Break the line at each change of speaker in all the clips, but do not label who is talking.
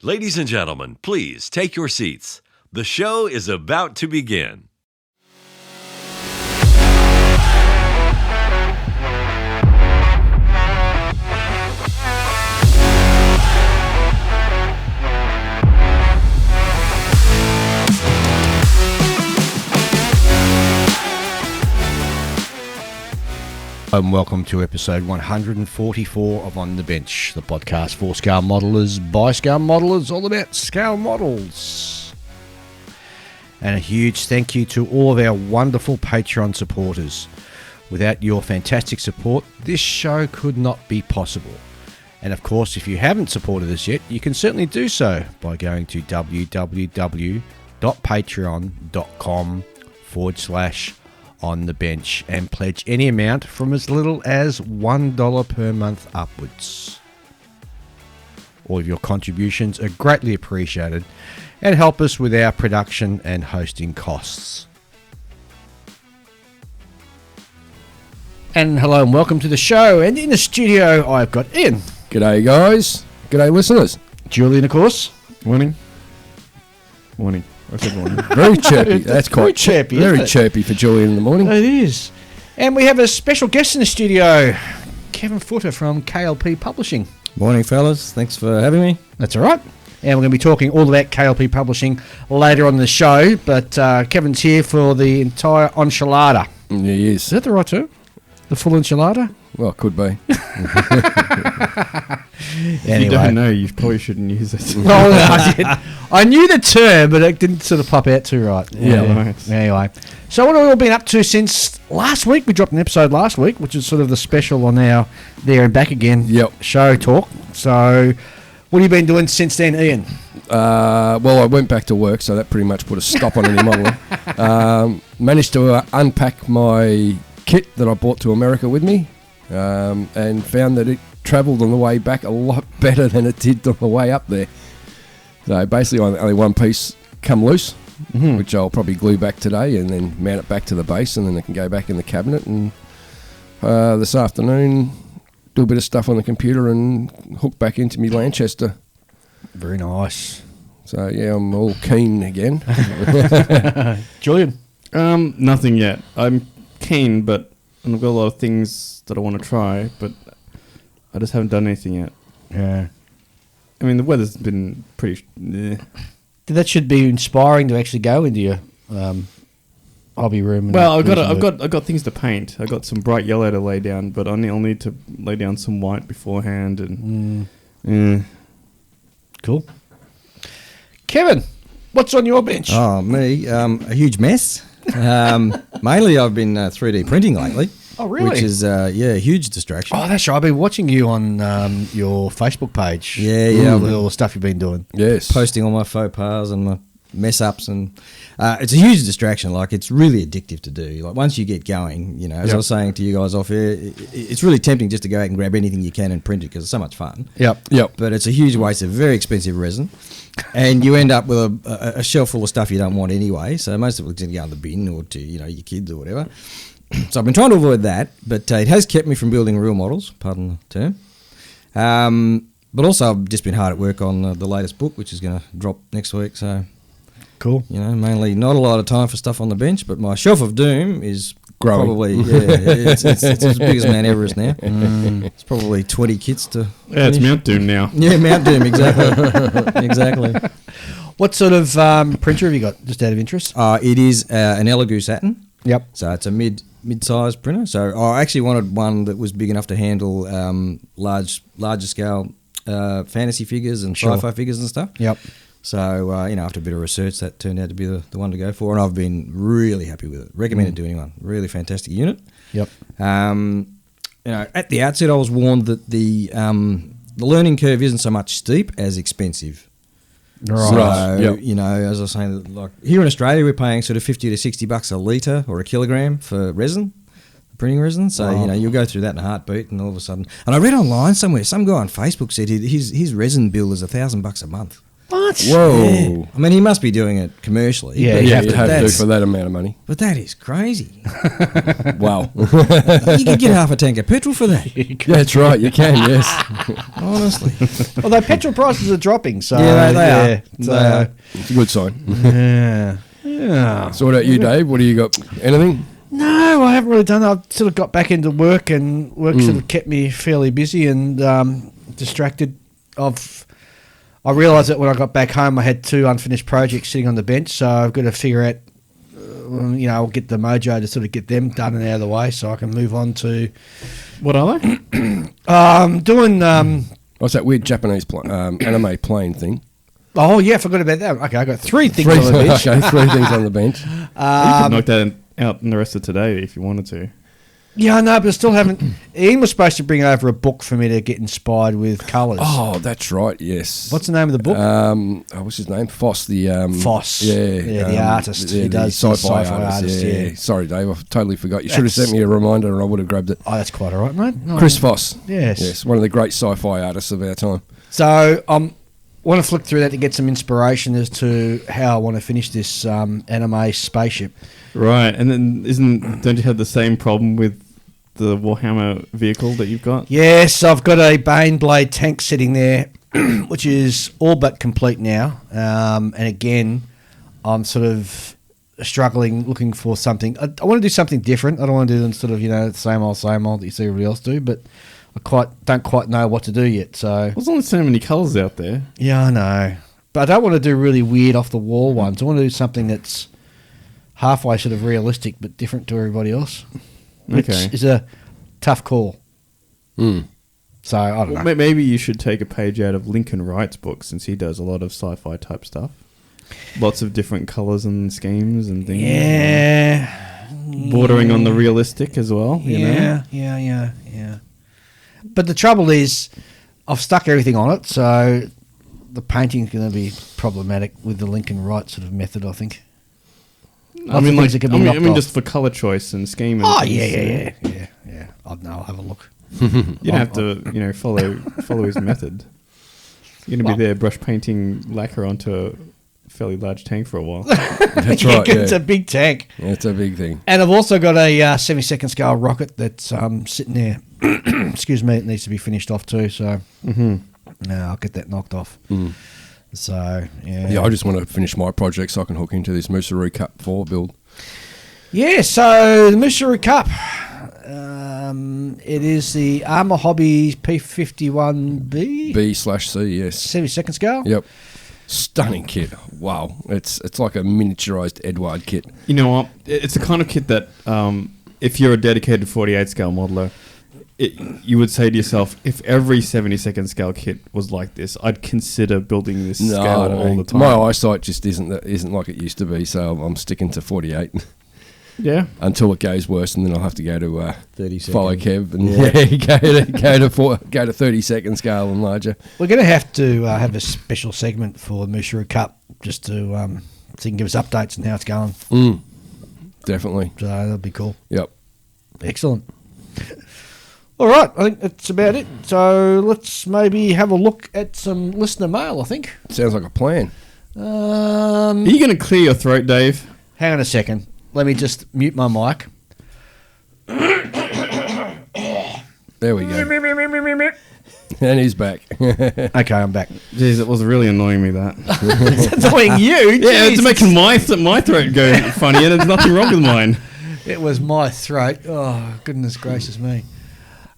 Ladies and gentlemen, please take your seats. The show is about to begin.
And welcome to episode 144 of On the Bench, the podcast for scale modelers, by scale modelers, all about scale models. And a huge thank you to all of our wonderful Patreon supporters. Without your fantastic support, this show could not be possible. And of course, if you haven't supported us yet, you can certainly do so by going to www.patreon.com/on the bench and pledge any amount from as little as $1 per month upwards. All of your contributions are greatly appreciated and help us with our production and hosting costs. And hello and welcome to the show. And in the studio, I've got Ian.
G'day guys. G'day listeners.
Julian, of course.
Morning. I said morning.
Very chirpy. That's quite
chirpy.
Very chirpy for Julian in the morning.
It is. And we have a special guest in the studio, Kevin Futter from KLP Publishing.
Morning, fellas. Thanks for having me.
That's all right. And we're going to be talking all about KLP Publishing later on in the show. But Kevin's here for the entire enchilada.
He is.
Is that the right term? The full enchilada?
Well, it could be.
If you don't know, you probably shouldn't use it.
Well, I knew the term, but it didn't sort of pop out too right.
Right.
Anyway, so what have we all been up to since last week? We dropped an episode last week, which is sort of the special on our There and Back Again show talk. So what have you been doing since then, Ian?
Well, I went back to work, so that pretty much put a stop on any modelling. Managed to unpack my kit that I brought to America with me, and found that it travelled on the way back a lot better than it did on the way up there. So basically only one piece come loose, which I'll probably glue back today and then mount it back to the base, and then it can go back in the cabinet. And this afternoon do a bit of stuff on the computer and hook back into me Lanchester.
Very nice.
So yeah, I'm all keen again.
Julian?
Nothing yet. I'm keen, but I've got a lot of things that I want to try, but I just haven't done anything yet.
Yeah.
I mean, the weather's been pretty...
That should be inspiring to actually go into your hobby room. And
Well, I've got things to paint. I've got some bright yellow to lay down, but I'll need to lay down some white beforehand. And
Cool. Kevin, what's on your bench?
Oh, me, a huge mess. Mainly I've been 3D printing lately.
Oh, really?
Which is, a huge distraction.
Oh, that's right. I've been watching you on your Facebook page.
Yeah.
All the stuff you've been doing.
Yes.
Posting all my faux pas and my mess-ups. And it's a huge distraction. Like, it's really addictive to do. Like, once you get going, you know, as I was saying to you guys off air, it's really tempting just to go out and grab anything you can and print it because it's so much fun.
Yep.
But it's a huge waste of very expensive resin. And you end up with a shelf full of stuff you don't want anyway. So most of it's going to go in the bin or to, your kids or whatever. So I've been trying to avoid that, but it has kept me from building real models, pardon the term. But also I've just been hard at work on the latest book, which is going to drop next week. So,
cool.
Mainly not a lot of time for stuff on the bench, but my shelf of doom is
growing.
Probably, it's as big as Mount Everest now. It's probably 20 kits to
it's Mount Doom now.
Yeah, Mount Doom, exactly. Exactly.
What sort of printer have you got, just out of interest?
It is an Elegoo Saturn.
Yep.
So it's a mid-sized printer. So I actually wanted one that was big enough to handle larger scale fantasy figures and sci-fi figures and stuff.
Yep.
So, after a bit of research, that turned out to be the one to go for, and I've been really happy with it. Recommend it to anyone. Really fantastic unit.
Yep.
At the outset, I was warned that the learning curve isn't so much steep as expensive.
Right.
So, as I was saying, like here in Australia, we're paying sort of $50 to $60 a litre or a kilogram for resin, printing resin. So, you'll go through that in a heartbeat, and all of a sudden... And I read online somewhere, some guy on Facebook said his resin bill is $1,000 a month.
What?
Whoa.
Yeah. I mean, he must be doing it commercially.
Yeah,
but
Yeah,
have
you'd
to-
have to do
that's-
for that amount of money.
But that is crazy.
Wow.
You could get half a tank of petrol for that.
Yeah, that's right. You can, yes.
Honestly.
Although petrol prices are dropping, so
Yeah, they are.
So,
They are.
It's a good sign.
yeah. Yeah.
So what about you, Dave? What do you got? Anything?
No, I haven't really done that. I've sort of got back into work, and work sort of kept me fairly busy and distracted. I realised that when I got back home, I had 2 unfinished projects sitting on the bench, so I've got to figure out, I'll get the mojo to sort of get them done and out of the way, so I can move on to
What are they?
doing.
What's that weird Japanese anime plane thing?
Oh yeah, I forgot about that. Okay, I got 3 things on the bench.
Okay, 3 things on the bench.
You could knock that out in the rest of today if you wanted to.
Yeah, I know, but I still haven't. Ian was supposed to bring over a book for me to get inspired with colours.
Oh, that's right. Yes.
What's the name of the book?
What's his name? Foss. The
Foss.
Yeah,
the artist.
Yeah,
He
the
does
sci-fi artist. Yeah. Sorry, Dave. I totally forgot. You should have sent me a reminder, and I would have grabbed it.
Oh, that's quite all right, mate. No,
Chris Foss.
Yes.
Yes, one of the great sci-fi artists of our time.
So want to flick through that to get some inspiration as to how I want to finish this anime spaceship.
Right, and then don't you have the same problem with the Warhammer vehicle that you've got?
Yes, I've got a Baneblade tank sitting there, which is all but complete now. And again, I'm sort of struggling, looking for something. I want to do something different. I don't want to do them sort of, the same old that you see everybody else do, but I don't quite know what to do yet. So
There's only so many colours out there.
yeah, I know. But I don't want to do really weird off-the-wall ones. I want to do something that's halfway sort of realistic but different to everybody else. Which
Okay.
is a tough call. So, I don't know.
Well, maybe you should take a page out of Lincoln Wright's book, since he does a lot of sci-fi type stuff. Lots of different colours and schemes and things.
Yeah.
Bordering on the realistic as well, you know?
Yeah. But the trouble is, I've stuck everything on it, so the painting's going to be problematic with the Lincoln Wright sort of method, I think.
I mean,
things that can be knocked off.
just for colour choice and scheme and
Oh,
things,
yeah.
so
I don't know, I'll have a look.
You don't have to, follow his method. You're going to be there brush painting lacquer onto a fairly large tank for a while.
That's
Yeah,
right.
'cause it's
Yeah.
a big tank.
Yeah, it's a big thing.
And I've also got a 72nd scale rocket that's sitting there. Excuse me, it needs to be finished off too, so I'll get that knocked off. So,
Yeah, I just want to finish my project so I can hook into this Musaru Cup 4 build.
Yeah, so the Musaru Cup. It is the Armour Hobbies P51B
B/C, yes.
72nd scale.
Yep. Stunning kit. Wow. It's like a miniaturized Edward kit.
You know what? It's the kind of kit that if you're a dedicated 48 scale modeler, you would say to yourself, if every 72nd scale kit was like this, I'd consider building this scale all the time.
My eyesight just isn't like it used to be, so I'm sticking to 48
Yeah.
until it goes worse, and then I'll have to go to
30
follow
second.
Kev and go to 30-second scale and larger.
We're going to have to have a special segment for the Musaru Cup just to so you can give us updates on how it's going.
Definitely.
So that'll be cool.
Yep.
Excellent. All right, I think that's about it. So let's maybe have a look at some listener mail, I think.
Sounds like a plan.
Are you going to clear your throat, Dave?
Hang on a second. Let me just mute my mic.
There we go. And he's back.
Okay, I'm back.
Jeez, it was really annoying me, that.
It's annoying you.
Yeah, it's
Jesus.
making my throat go funny, and there's nothing wrong with mine.
It was my throat. Oh, goodness gracious me.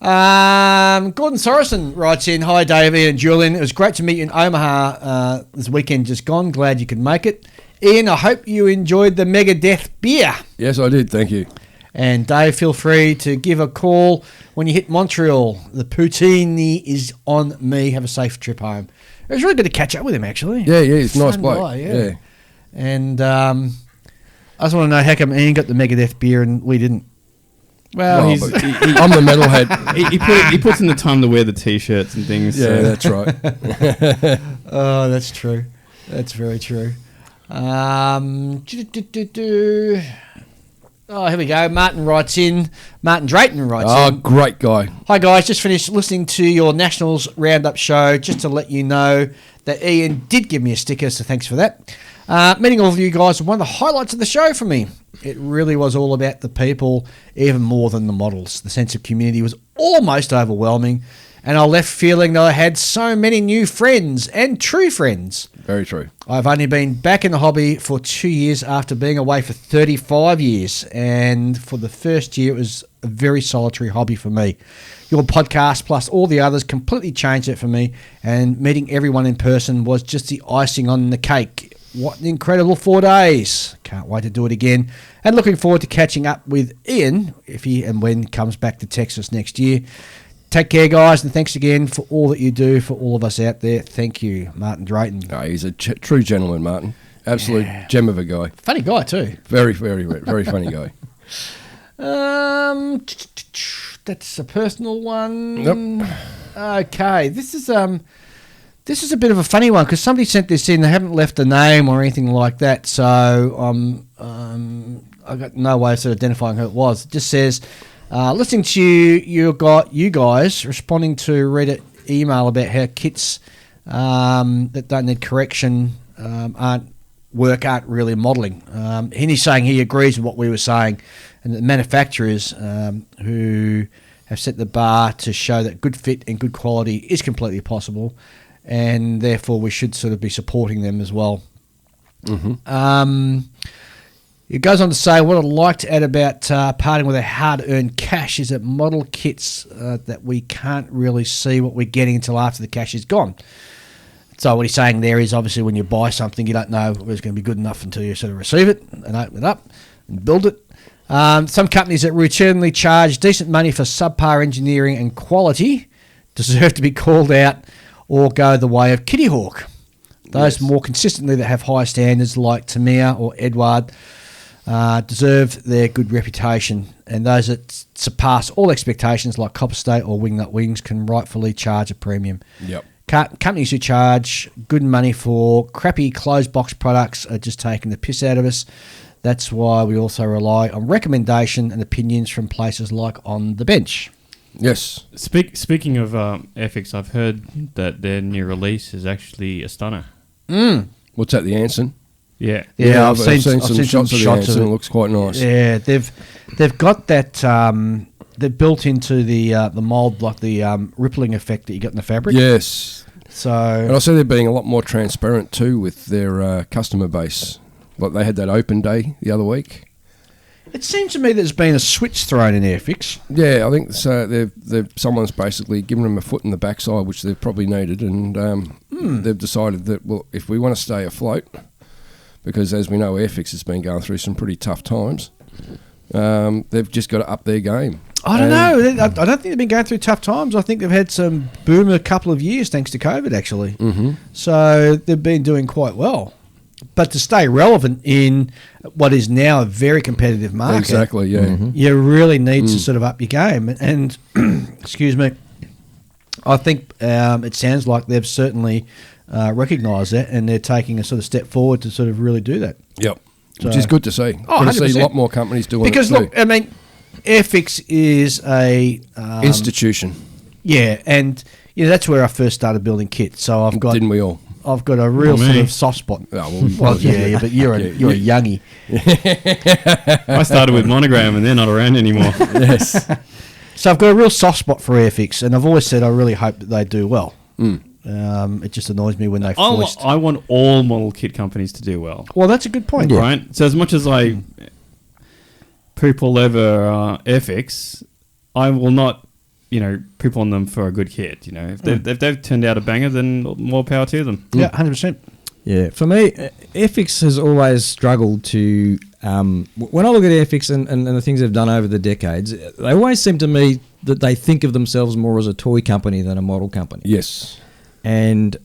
Gordon Sorensen writes in, "Hi, Davey and Julian. It was great to meet you in Omaha this weekend just gone. Glad you could make it. Ian, I hope you enjoyed the Megadeth beer.
Yes, I did. Thank you.
And Dave, feel free to give a call when you hit Montreal. The poutine is on me. Have a safe trip home." It was really good to catch up with him, actually.
Yeah, he's a nice
Fun
bloke.
guy,
Yeah.
And I just want to know how come Ian got the Megadeth beer and we didn't.
Well,
Well, but I'm the metalhead.
he puts in the time to wear the t-shirts and things.
Yeah,
so.
that's right.
Oh, that's true. That's very true. Oh, here we go. Martin writes in. Martin Drayton writes
Oh,
in.
great guy.
Hi, guys. Just finished listening to your Nationals Roundup show. Just to let you know that Ian did give me a sticker, so thanks for that. Meeting all of you guys was one of the highlights of the show for me. It really was all about the people, even more than the models. The sense of community was almost overwhelming, and I left feeling that I had so many new friends and true friends.
Very true.
I've only been back in the hobby for 2 years after being away for 35 years, and for the first year it was a very solitary hobby for me. Your podcast plus all the others completely changed it for me, and meeting everyone in person was just the icing on the cake. What an incredible 4 days. Can't wait to do it again, and looking forward to catching up with Ian if he and when he comes back to Texas next year. Take care, guys, and thanks again for all that you do for all of us out there. Thank you, Martin Drayton.
No, he's a true gentleman, Martin. Absolute gem of a guy.
Funny guy, too.
Very, very, very funny guy.
That's a personal one.
Yep.
Okay, this is a bit of a funny one because somebody sent this in. They haven't left a name or anything like that, so I got no way of sort of identifying who it was. It just says, listening to you guys responding to Reddit email about how kits that don't need correction aren't really modelling. And he's saying he agrees with what we were saying, and the manufacturers who have set the bar to show that good fit and good quality is completely possible, and therefore we should sort of be supporting them as well. Mm-hmm. It goes on to say, what I'd like to add about parting with our hard-earned cash is that model kits that we can't really see what we're getting until after the cash is gone. So what he's saying there is obviously when you buy something, you don't know whether it's going to be good enough until you sort of receive it and open it up and build it. Some companies that routinely charge decent money for subpar engineering and quality deserve to be called out or go the way of Kitty Hawk. Those more consistently that have high standards like Tamiya or Edward deserve their good reputation, and those that surpass all expectations like Copper State or Wingnut Wings can rightfully charge a premium.
Yep.
Companies who charge good money for crappy closed box products are just taking the piss out of us. That's why we also rely on recommendation and opinions from places like On The Bench.
Yes.
Speaking of Airfix, I've heard that their new release is actually a stunner.
What's that, the Anson?
Yeah.
Yeah, I've
seen
seen
some shots of the Anson. It looks quite nice.
Yeah, they've got that. They're built into the mold, like the rippling effect that you get in the fabric.
Yes.
So,
and I see they're being a lot more transparent too with their customer base. Like they had that open day the other week.
it seems to me there's been a switch thrown in Airfix.
Yeah, I think so. Someone's basically given them a foot in the backside, which they've probably needed, and they've decided that, well, if we want to stay afloat, because as we know, Airfix has been going through some pretty tough times, they've just got to up their game.
I don't know. I don't think they've been going through tough times. I think they've had some boom a couple of years thanks to COVID, actually.
Mm-hmm.
So they've been doing quite well. But to stay relevant in what is now a very competitive market,
Exactly, yeah.
you really need to sort of up your game. And excuse me, I think it sounds like they've certainly recognised that, and they're taking a sort of step forward to sort of really do that.
Yep,
So-
which is good to see.
Oh,
Good to see
100%.
a lot more companies doing
Because
it too.
look, I mean, Airfix is a
Institution,
yeah, and that's where I first started building kits. So I've got
didn't we all?
I've got a real
Me.
sort of soft spot.
Oh,
Well, yeah, but you're a youngie.
I started with Monogram and they're not around anymore.
Yes.
So I've got a real soft spot for Airfix, and I've always said I really hope that they do well. It just annoys me when they foist.
I want all model kit companies to do well.
Well, that's a good point.
Right? So as much as I poop all over Airfix, I will not, poop on them for a good kit. If they've turned out a banger, then more power to them.
Yeah, 100%.
Yeah, for me, Airfix has always struggled to. When I look at Airfix and the things they've done over the decades, they always seem to me that they think of themselves more as a toy company than a model company.
Yes.
And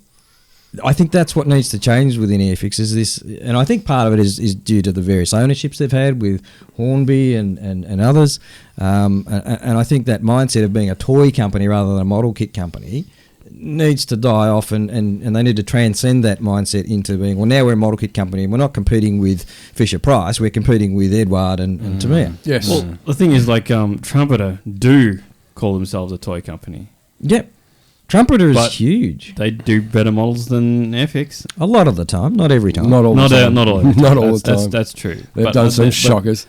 I think that's what needs to change within Airfix is this, and I think part of it is due to the various ownerships they've had with Hornby and others, and I think that mindset of being a toy company rather than a model kit company needs to die off, and they need to transcend that mindset into being, well, now we're a model kit company and we're not competing with Fisher Price, we're competing with Edward and Tamiya.
Yes.
Well, the thing is, like, Trumpeter do call themselves a toy company.
Yep. Trumpeter is
But
huge.
They do better models than FX.
A lot of the time, not every time.
Not all the time.
Not all the time.
Not all the
That's-
time.
That's true.
They've
But-
done
but-
some
but-
shockers.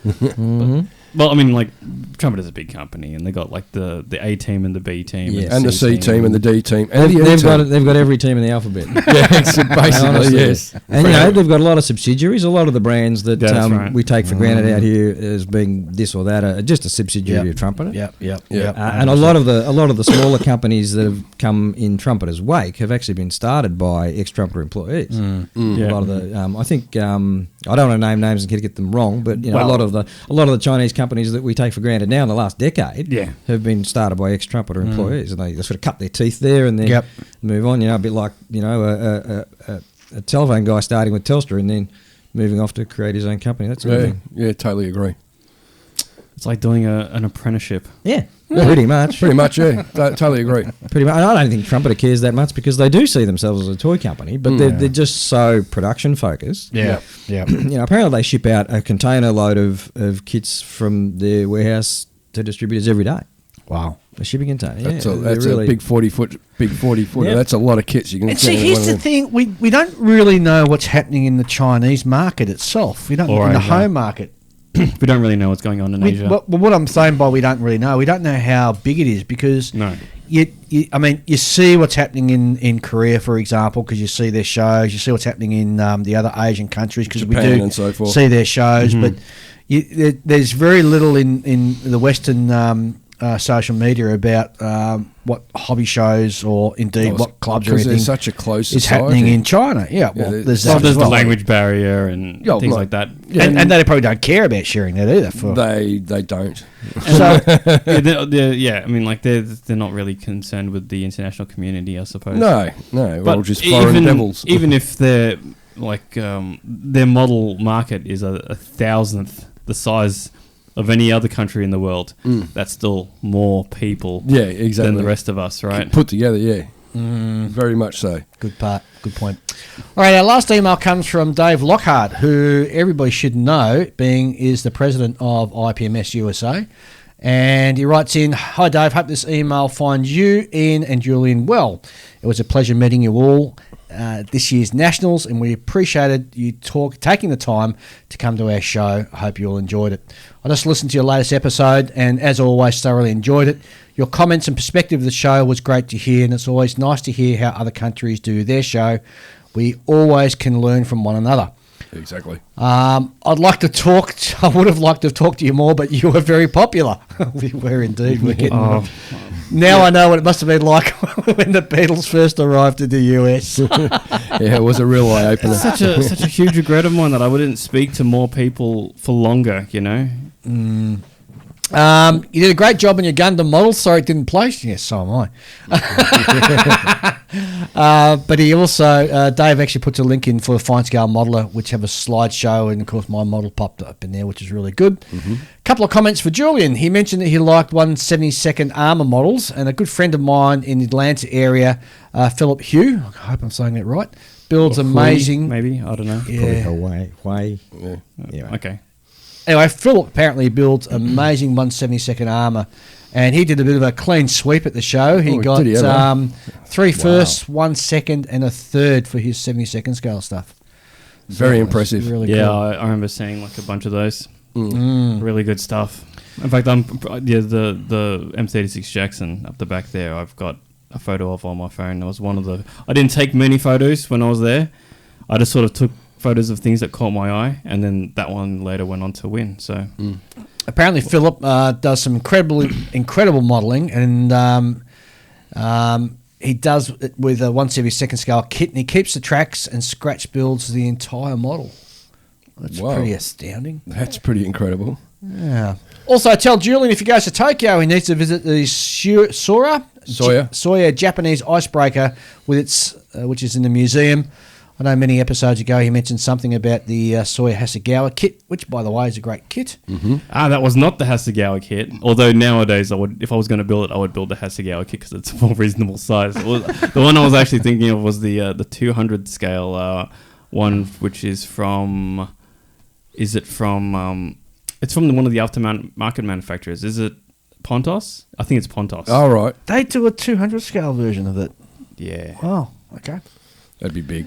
Well, I mean, like, Trumpeter's a big company, and they got like the A team and the B team,
Yeah.
And the C team and the D team. And the E
They've
team.
got every team in the alphabet.
Yeah, basically,
Honestly.
yes.
And they've got a lot of subsidiaries. A lot of the brands that
That's right.
we take for granted out here as being this or that are just a subsidiary of Trumpeter.
Yep.
And a lot of the smaller companies that have come in Trumpeter's wake have actually been started by ex-Trumpeter employees.
Mm.
A lot of the I think I don't want to name names and get them wrong, but
Well-
a lot of the Chinese companies that we take for granted now in the last decade have been started by ex-Trumpeter employees, and they sort of cut their teeth there and then move on. A bit like a telephone guy starting with Telstra and then moving off to create his own company. That's a good thing.
Yeah, totally agree.
It's like doing an apprenticeship.
Yeah, pretty much.
Pretty much, yeah. Totally agree.
Pretty much. I don't think Trumpeter cares that much because they do see themselves as a toy company, but they're just so production focused.
Yeah.
Apparently they ship out a container load of kits from their warehouse to distributors every day.
Wow.
A shipping container.
That's
yeah,
a
really
big 40-foot.
Yeah.
That's a lot of kits you can
And
get
see,
in
here's
one
the
of them.
thing: we don't really know what's happening in the Chinese market itself. We don't
Or
in the
Asia.
home market.
We don't really know what's going on in Asia.
Well, what I'm saying by we don't really know, we don't know how big it is because
No.
you see what's happening in Korea, for example, because you see their shows. You see what's happening in the other Asian countries because we
Japan
do
and so forth.
see their shows. But there's very little in the Western social media about what hobby shows or indeed what clubs or
Because
anything
there's such a close
is
society.
happening in China. Yeah, well, there's
Well,
that
there's
as
the
well.
language barrier and
Yeah,
things
like-
like that.
Yeah,
And they probably don't care about sharing that either.
They don't.
So
I mean, like they're not really concerned with the international community, I suppose.
No, we're
but
all just foreign devils.
even if they're like their model market is a thousandth the size of any other country in the world, that's still more people
Yeah, exactly.
than the rest of us, right?
Put together, yeah. Very much so.
Good point. All right, our last email comes from Dave Lockhart, who everybody should know, is the president of IPMS USA. And he writes in, "Hi Dave, hope this email finds you, Ian and Julian well. It was a pleasure meeting you all this year's Nationals, and we appreciated you taking the time to come to our show. I hope you all enjoyed it. I just listened to your latest episode, and as always, thoroughly enjoyed it. Your comments and perspective of the show was great to hear, and it's always nice to hear how other countries do their show. We always can learn from one another.
Exactly.
I would have liked to have talked to you more, but you were very popular. We were indeed. We're getting, now I know what it must have been like when the Beatles first arrived in the US.
Yeah, it was a real eye opener.
such a huge regret of mine that I wouldn't speak to more people for longer, you know?
You did a great job on your Gundam model. Sorry it didn't place. Yes, so am I. But he also, Dave actually puts a link in for Fine Scale Modeler, which have a slideshow, and of course my model popped up in there, which is really good. Couple of comments for Julian. He mentioned that he liked 1/72nd Armour models, and a good friend of mine in the Atlanta area, Philip Hugh, I hope I'm saying that right, builds amazing.
Maybe, I don't know.
Yeah.
Way.
Okay.
Anyway, Philip apparently builds amazing 1/72nd Armour, and he did a bit of a clean sweep at the show. He got
did he ever?
3 firsts, 1 second, and a third for his 72nd scale stuff.
Very
that was
impressive.
Really
Yeah,
cool.
I remember seeing like a bunch of those. Really good stuff. In fact, the M36 Jackson up the back there, I've got a photo of on my phone. It was one of the... I didn't take many photos when I was there. I just sort of took photos of things that caught my eye, and then that one later went on to win. So
Apparently, Philip does some incredible modelling, and he does it with a 1/72nd scale kit, and he keeps the tracks and scratch builds the entire model. That's
Wow.
pretty astounding.
That's pretty incredible.
Yeah. Also, tell Julian if he goes to Tokyo, he needs to visit the Soya Japanese icebreaker with its, which is in the museum. I know many episodes ago he mentioned something about the Sawyer Hasegawa kit, which, by the way, is a great kit.
That was not the Hasegawa kit. Although nowadays, if I was going to build it, I would build a Hasegawa kit because it's a more reasonable size. The one I was actually thinking of was the 200 scale one, which is from. Is it from? It's from one of the aftermarket manufacturers. Is it Pontos? I think it's Pontos.
All right.
They do a 200 scale version of it.
Yeah.
Oh, okay.
That'd be big.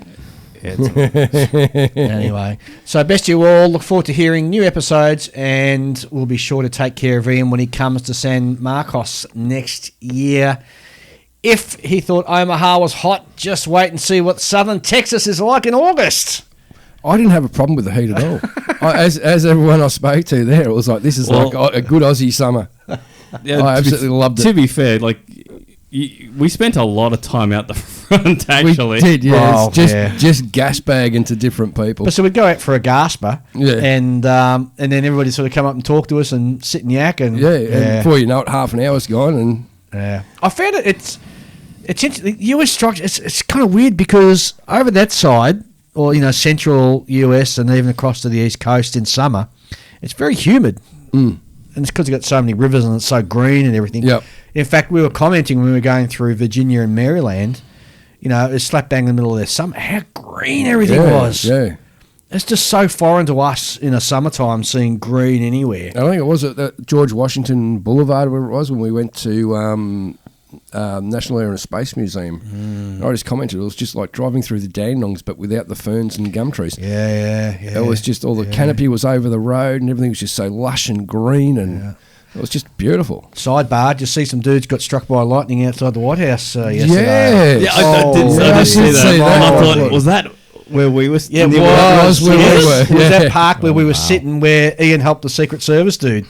Yeah, it's
Anyway, so best you all, look forward to hearing new episodes, and we'll be sure to take care of Ian when he comes to San Marcos next year. If he thought Omaha was hot, just wait and see what southern Texas is like in August.
I didn't have a problem with the heat at all. As everyone I spoke to there, it was like, this is like a good Aussie summer.
Yeah,
I absolutely loved it.
To be fair, like we spent a lot of time out the front. Actually,
We did, yeah.
Oh,
It's
yeah.
just gas bagging to different people.
But so we'd go out for a gasper,
Yeah.
and then everybody sort of come up and talk to us and sit and yak, and
And before you know it, half an hour's gone, and
yeah. I found it's interesting. The US structure, it's kind of weird because over that side, or central US and even across to the east coast in summer, it's very humid. And it's because you've got so many rivers and it's so green and everything.
Yep.
In fact, we were commenting when we were going through Virginia and Maryland, it was slap bang in the middle of their summer, how green everything was.
Yeah.
It's just so foreign to us in a summertime seeing green anywhere.
I think it was at that George Washington Boulevard, where it was, when we went to National Air and Space Museum. And I just commented, it was just like driving through the Dandenongs, but without the ferns and gum trees.
Yeah.
It was just all the canopy was over the road, and everything was just so lush and green, and it was just beautiful.
Sidebar, just see some dudes got struck by lightning outside the White House yesterday.
Yeah,
I did see that.
see that.
And I thought, was that where we were?
Yeah, it
It was where we
Yes.
were,
It was
yeah.
that park where we were sitting where Ian helped the Secret Service dude.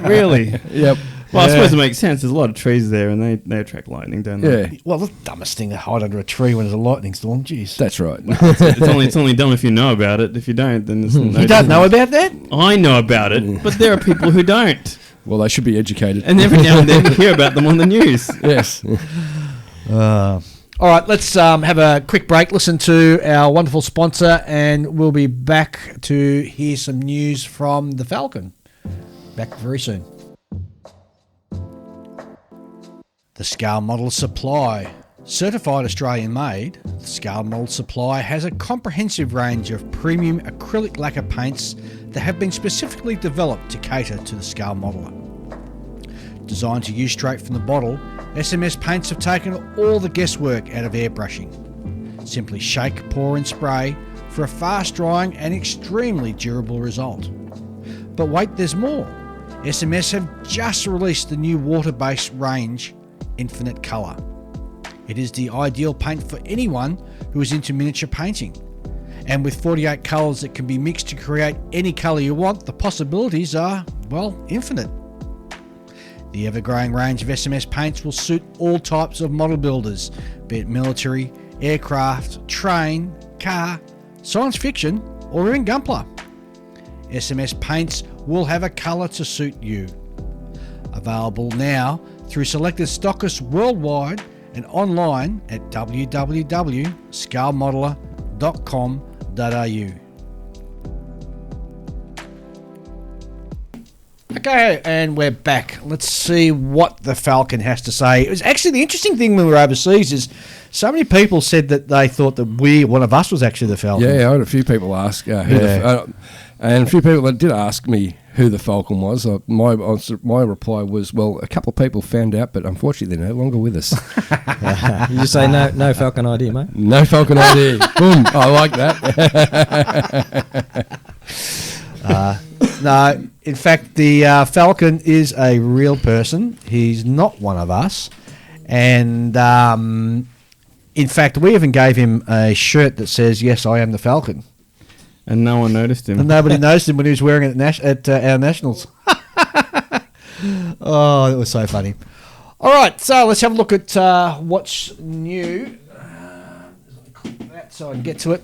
Really?
Yep.
Well, I
Yeah.
suppose it makes sense. There's a lot of trees there, and they attract lightning, don't they?
Yeah,
Well, the dumbest thing to hide under a tree when there's a lightning storm. Jeez.
that's right.
It's only dumb if you know about it. If you don't, then there's no.
You don't know about that?
I know about it, but there are people who don't,
Well, they should be educated.
and every now and then you hear about them on the news.
Yes.
All right, let's have a quick break, listen to our wonderful sponsor, and we'll be back to hear some news from the Falcon. Back very soon. The Scale Model Supply. Certified Australian made, the Scale Model Supply has a comprehensive range of premium acrylic lacquer paints that have been specifically developed to cater to the scale modeler. Designed to use straight from the bottle, SMS paints have taken all the guesswork out of airbrushing. Simply shake, pour and spray for a fast drying and extremely durable result. But wait, there's more. SMS have just released the new water-based range, Infinite Colour. It is the ideal paint for anyone who is into miniature painting. And with 48 colours that can be mixed to create any colour you want, the possibilities are, well, infinite. The ever-growing range of SMS paints will suit all types of model builders, be it military, aircraft, train, car, science fiction, or even Gunpla. SMS paints will have a colour to suit you. Available now through selected stockists worldwide and online at www.scalemodeler.com.au. Okay, and we're back. Let's see what the Falcon has to say. It was actually the interesting thing when we were overseas is so many people said that they thought that one of us was actually the Falcon.
Yeah, I had a few people ask and a few people that did ask me who the Falcon was. My reply was, well, a couple of people found out, but unfortunately they're no longer with us.
You just say no Falcon idea, mate.
No Falcon idea. Boom. I like that.
No, in fact, the Falcon is a real person. He's not one of us. And in fact, we even gave him a shirt that says, "Yes, I am the Falcon."
And no one noticed him.
And nobody noticed him when he was wearing it at our nationals. Oh, it was so funny. All right, so let's have a look at what's new. Click that so I can get to it.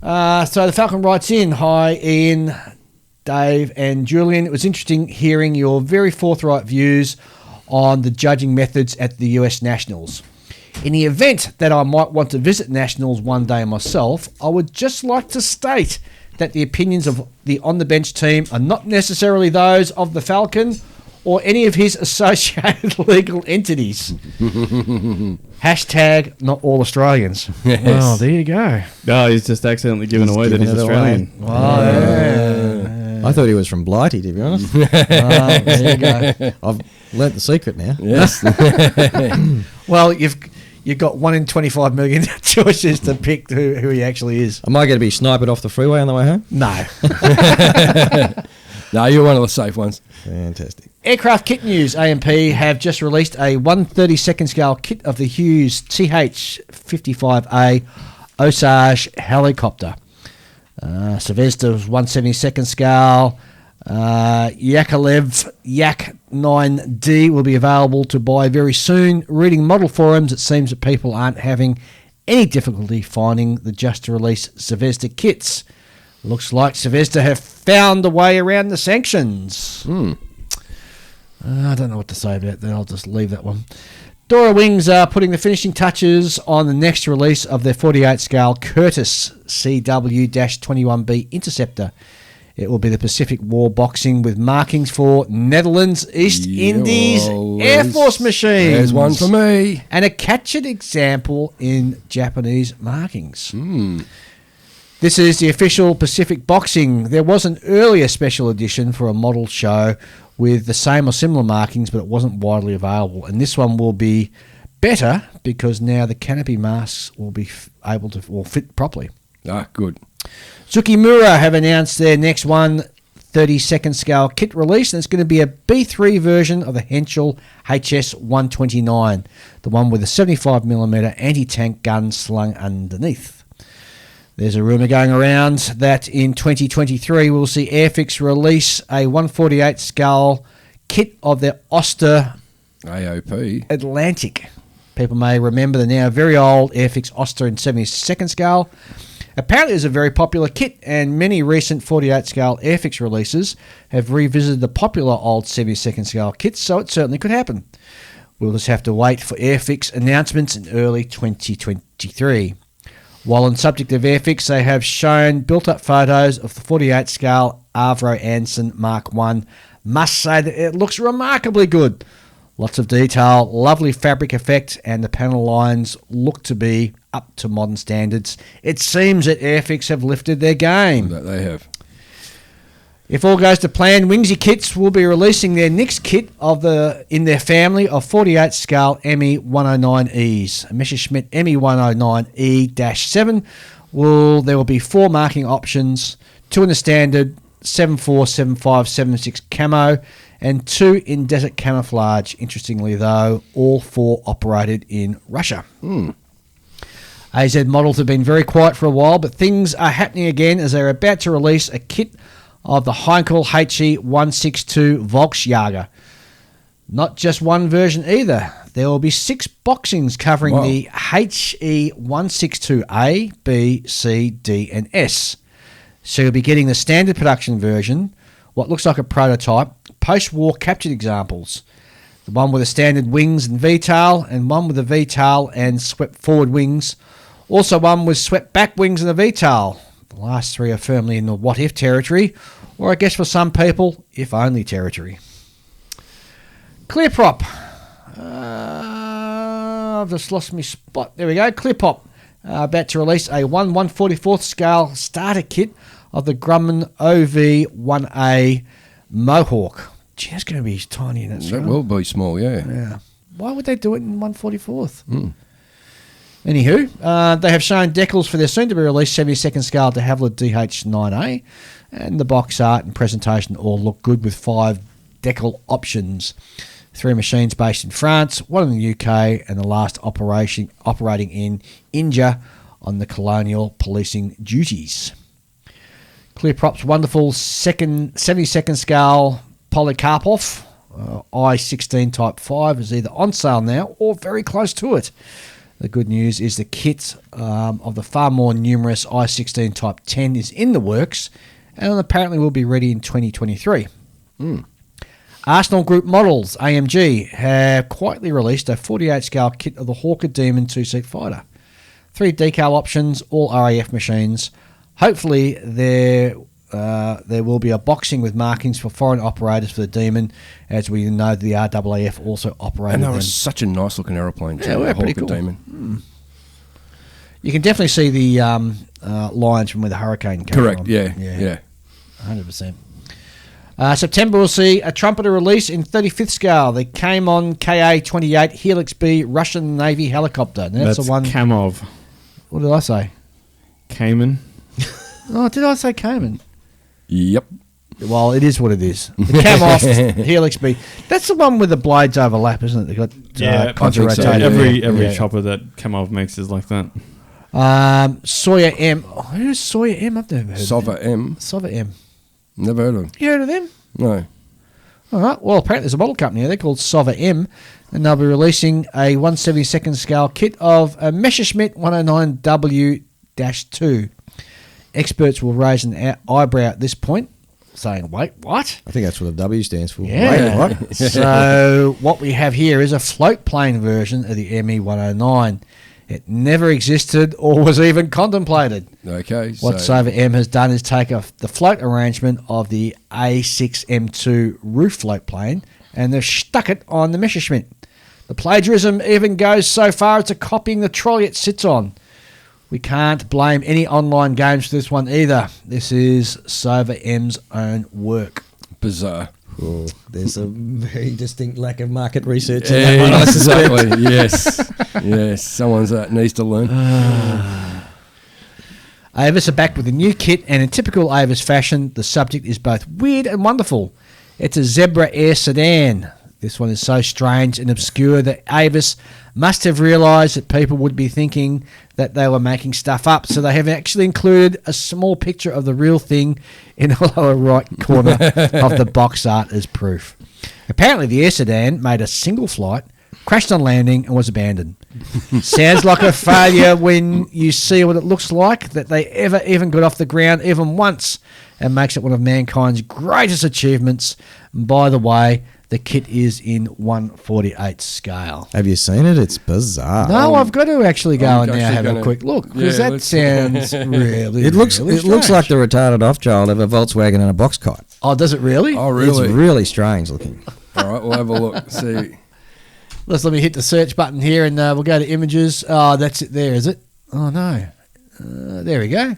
So the Falcon writes in, "Hi Ian, Dave and Julian. It was interesting hearing your very forthright views on the judging methods at the US Nationals. In the event that I might want to visit Nationals one day myself, I would just like to state that the opinions of the On The Bench team are not necessarily those of the Falcon or any of his associated legal entities. Hashtag not all Australians.
Yes.
Well, there you go.
No, he's just accidentally given away that he's
given it
Australian.
away.
Oh, yeah.
I thought he was from Blighty, to be honest.
There you go.
I've learnt the secret now.
Yes.
Well, you've got 1 in 25 million choices to pick who he actually is.
Am I going to be sniped off the freeway on the way home?
No.
No, you're one of the safe ones.
Fantastic.
Aircraft kit news. AMP have just released a 1/32 scale kit of the Hughes TH-55A Osage helicopter. Sylvester's 1/72 scale. Yakolev Yak 9D will be available to buy very soon. Reading model forums, it seems that people aren't having any difficulty finding the just-released Sylvester kits. Looks like Sylvester have found a way around the sanctions. I don't know what to say about that. I'll just leave that one. Dora Wings are putting the finishing touches on the next release of their 48 scale Curtis CW-21B Interceptor. It will be the Pacific War boxing with markings for Netherlands East Indies Air Force machines.
There's one for me.
And a captured example in Japanese markings. This is the official Pacific Boxing. There was an earlier special edition for a model show with the same or similar markings, but it wasn't widely available. And this one will be better because now the canopy masks will be able to fit properly.
Ah, good.
Tsukimura have announced their next 1/32 scale kit release, and it's going to be a B3 version of the Henschel HS-129, the one with a 75mm anti-tank gun slung underneath. There's a rumour going around that in 2023 we'll see Airfix release a 1/48 scale kit of their Oster
AOP.
Atlantic. People may remember the now very old Airfix Oster in 72nd scale. Apparently it's a very popular kit, and many recent 48 scale Airfix releases have revisited the popular old 72nd scale kits, so it certainly could happen. We'll just have to wait for Airfix announcements in early 2023. While on subject of Airfix, they have shown built-up photos of the 48 scale Avro Anson Mark I. Must say that it looks remarkably good. Lots of detail, lovely fabric effect, and the panel lines look to be up to modern standards. It seems that Airfix have lifted their game.
That they have.
If all goes to plan, Wingsy Kits will be releasing their next kit in their family of 48 scale ME 109Es. A Messerschmitt ME 109E-7 there will be 4 marking options, 2 in the standard 74, 75, 76 camo, and 2 in desert camouflage. Interestingly though, all 4 operated in Russia. AZ models have been very quiet for a while, but things are happening again as they're about to release a kit of the Heinkel HE-162 Volksjager. Not just one version either. There will be 6 boxings covering the HE-162A, B, C, D and S. So you'll be getting the standard production version, what looks like a prototype, post-war captured examples, the one with the standard wings and V-tail, and one with the V-tail and swept forward wings, also one with swept back wings and a V-tail. The last 3 are firmly in the what-if territory, or I guess for some people, if-only territory. Clearprop. I've just lost my spot. There we go. Clearpop. About to release a 1/144th scale starter kit of the Grumman OV-1A Mohawk. Gee, that's going to be tiny in that scale.
That will be small, yeah.
Yeah. Why would they do it in 1/44th? Anywho, they have shown decals for their soon-to-be-released 72nd scale de Havilland DH-9A, and the box art and presentation all look good with 5 decal options. 3 machines based in France, 1 in the UK, and the last operating in India on the colonial policing duties. Clearprop's wonderful 72nd scale Polikarpov I-16 Type 5 is either on sale now or very close to it. The good news is the kit of the far more numerous I-16 Type 10 is in the works and apparently will be ready in 2023. Arsenal Group Models, AMG, have quietly released a 48 scale kit of the Hawker Demon 2-seat fighter. 3 decal options, all RAF machines. Hopefully there will be a boxing with markings for foreign operators for the Demon, as we know the RAAF also operated
And they
them.
were such a nice looking aeroplane too.
Yeah, they're
the
pretty
Hawker
cool.
Demon.
You can definitely see the lines from where the Hurricane came
Correct.
from.
Yeah.
100%. September will see a trumpeter release in 35th scale. The Kamon KA-28 Helix B Russian Navy helicopter. Now, that's the one.
Kamov.
What did I say?
Cayman.
Oh, did I say Cayman?
Yep.
Well, it is what it is. The Kamov Helix B. That's the one with the blades overlap, isn't it? They got contra
so.
rotated.
Every chopper that Kamov makes is like that.
Sawyer M. Oh, who's Sawyer M? I've never heard of them.
Sova M.
Sawyer M.
Never heard of them.
You heard of them?
No.
All right. Well, apparently there's a model company. They're called Sova M, and they'll be releasing a 1/72nd scale kit of a Messerschmitt 109W-2. Experts will raise an eyebrow at this point, saying, wait, what?
I think that's what the W stands for.
Yeah.
Wait, what?
So what we have here is a float plane version of the ME 109. It never existed or was even contemplated.
Okay.
What Sova M has done is take the float arrangement of the A6M2 roof float plane and they've stuck it on the Messerschmitt. The plagiarism even goes so far as to copying the trolley it sits on. We can't blame any online games for this one either. This is Sova M's own work.
Bizarre.
Oh, there's a very distinct lack of market research in that one, I suspect.
Exactly. Yes. Yes. Someone's needs to learn.
Avis are back with a new kit, and in typical Avis fashion, the subject is both weird and wonderful. It's a Zebra Air sedan. This one is so strange and obscure that Avis must have realised that people would be thinking that they were making stuff up, so they have actually included a small picture of the real thing in the lower right corner of the box art as proof. Apparently the Air sedan made a single flight, crashed on landing and was abandoned. Sounds like a failure when you see what it looks like, that they ever even got off the ground even once, and makes it one of mankind's greatest achievements. And by the way, the kit is in 1/48 scale.
Have you seen it? It's bizarre.
No, I've got to actually go
I'm
and now
actually
have a
gonna-
quick look, because
Yeah,
that
let's-
sounds really,
It looks
really
it looks
strange.
like the retarded off child of a Volkswagen and a box kite.
Oh, does it really?
Oh, really?
It's really strange looking.
All right, we'll have a look. See.
Let me hit the search button here, and we'll go to images. Oh, that's it there, is it? Oh, no. There we go.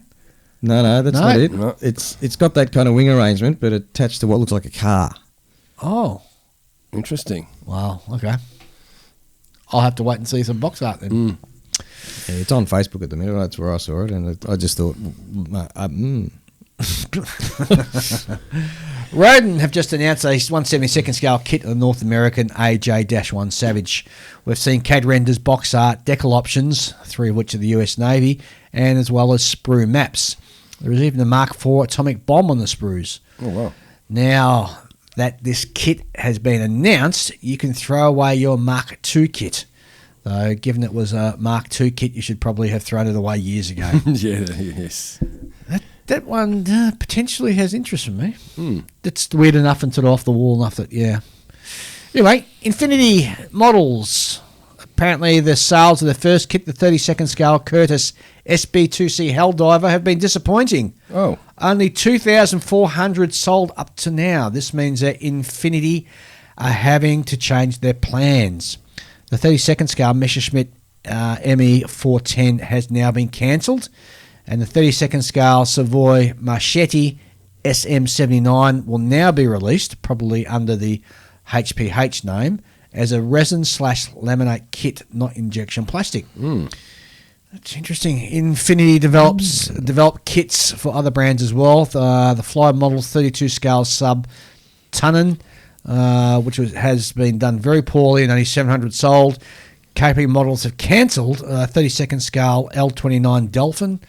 No, that's
No?
not it.
No.
It's got that kind of wing arrangement, but attached to what looks like a car.
Oh,
Interesting.
wow. Okay. I'll have to wait and see some box art then.
Yeah, it's on Facebook at the minute. That's where I saw it, and I just thought,
Rodin have just announced a 1/72nd scale kit of the North American AJ-1 Savage. We've seen CAD renders, box art, decal options, 3 of which are the US Navy, and as well as sprue maps. There is even a Mark IV atomic bomb on the sprues.
Oh, wow.
Now that this kit has been announced, you can throw away your Mark II kit. Though, given it was a Mark II kit, you should probably have thrown it away years ago.
Yeah, yes.
That one potentially has interest in me. It's weird enough and sort of off the wall enough that, yeah. Anyway, Infinity models. Apparently the sales of the first kit, the 32nd scale Curtis SB2C Helldiver, have been disappointing.
Oh.
Only 2,400 sold up to now. This means that Infinity are having to change their plans. The 32nd scale Messerschmitt ME410 has now been cancelled, and the 32nd scale Savoy Marchetti SM79 will now be released, probably under the HPH name, as a resin/laminate kit, not injection plastic. That's interesting. Infinity develop kits for other brands as well. The Fly Model 32 scale sub Tunnan, which has been done very poorly and only 700 sold. KLP models have cancelled 32nd scale L29 Dolphin.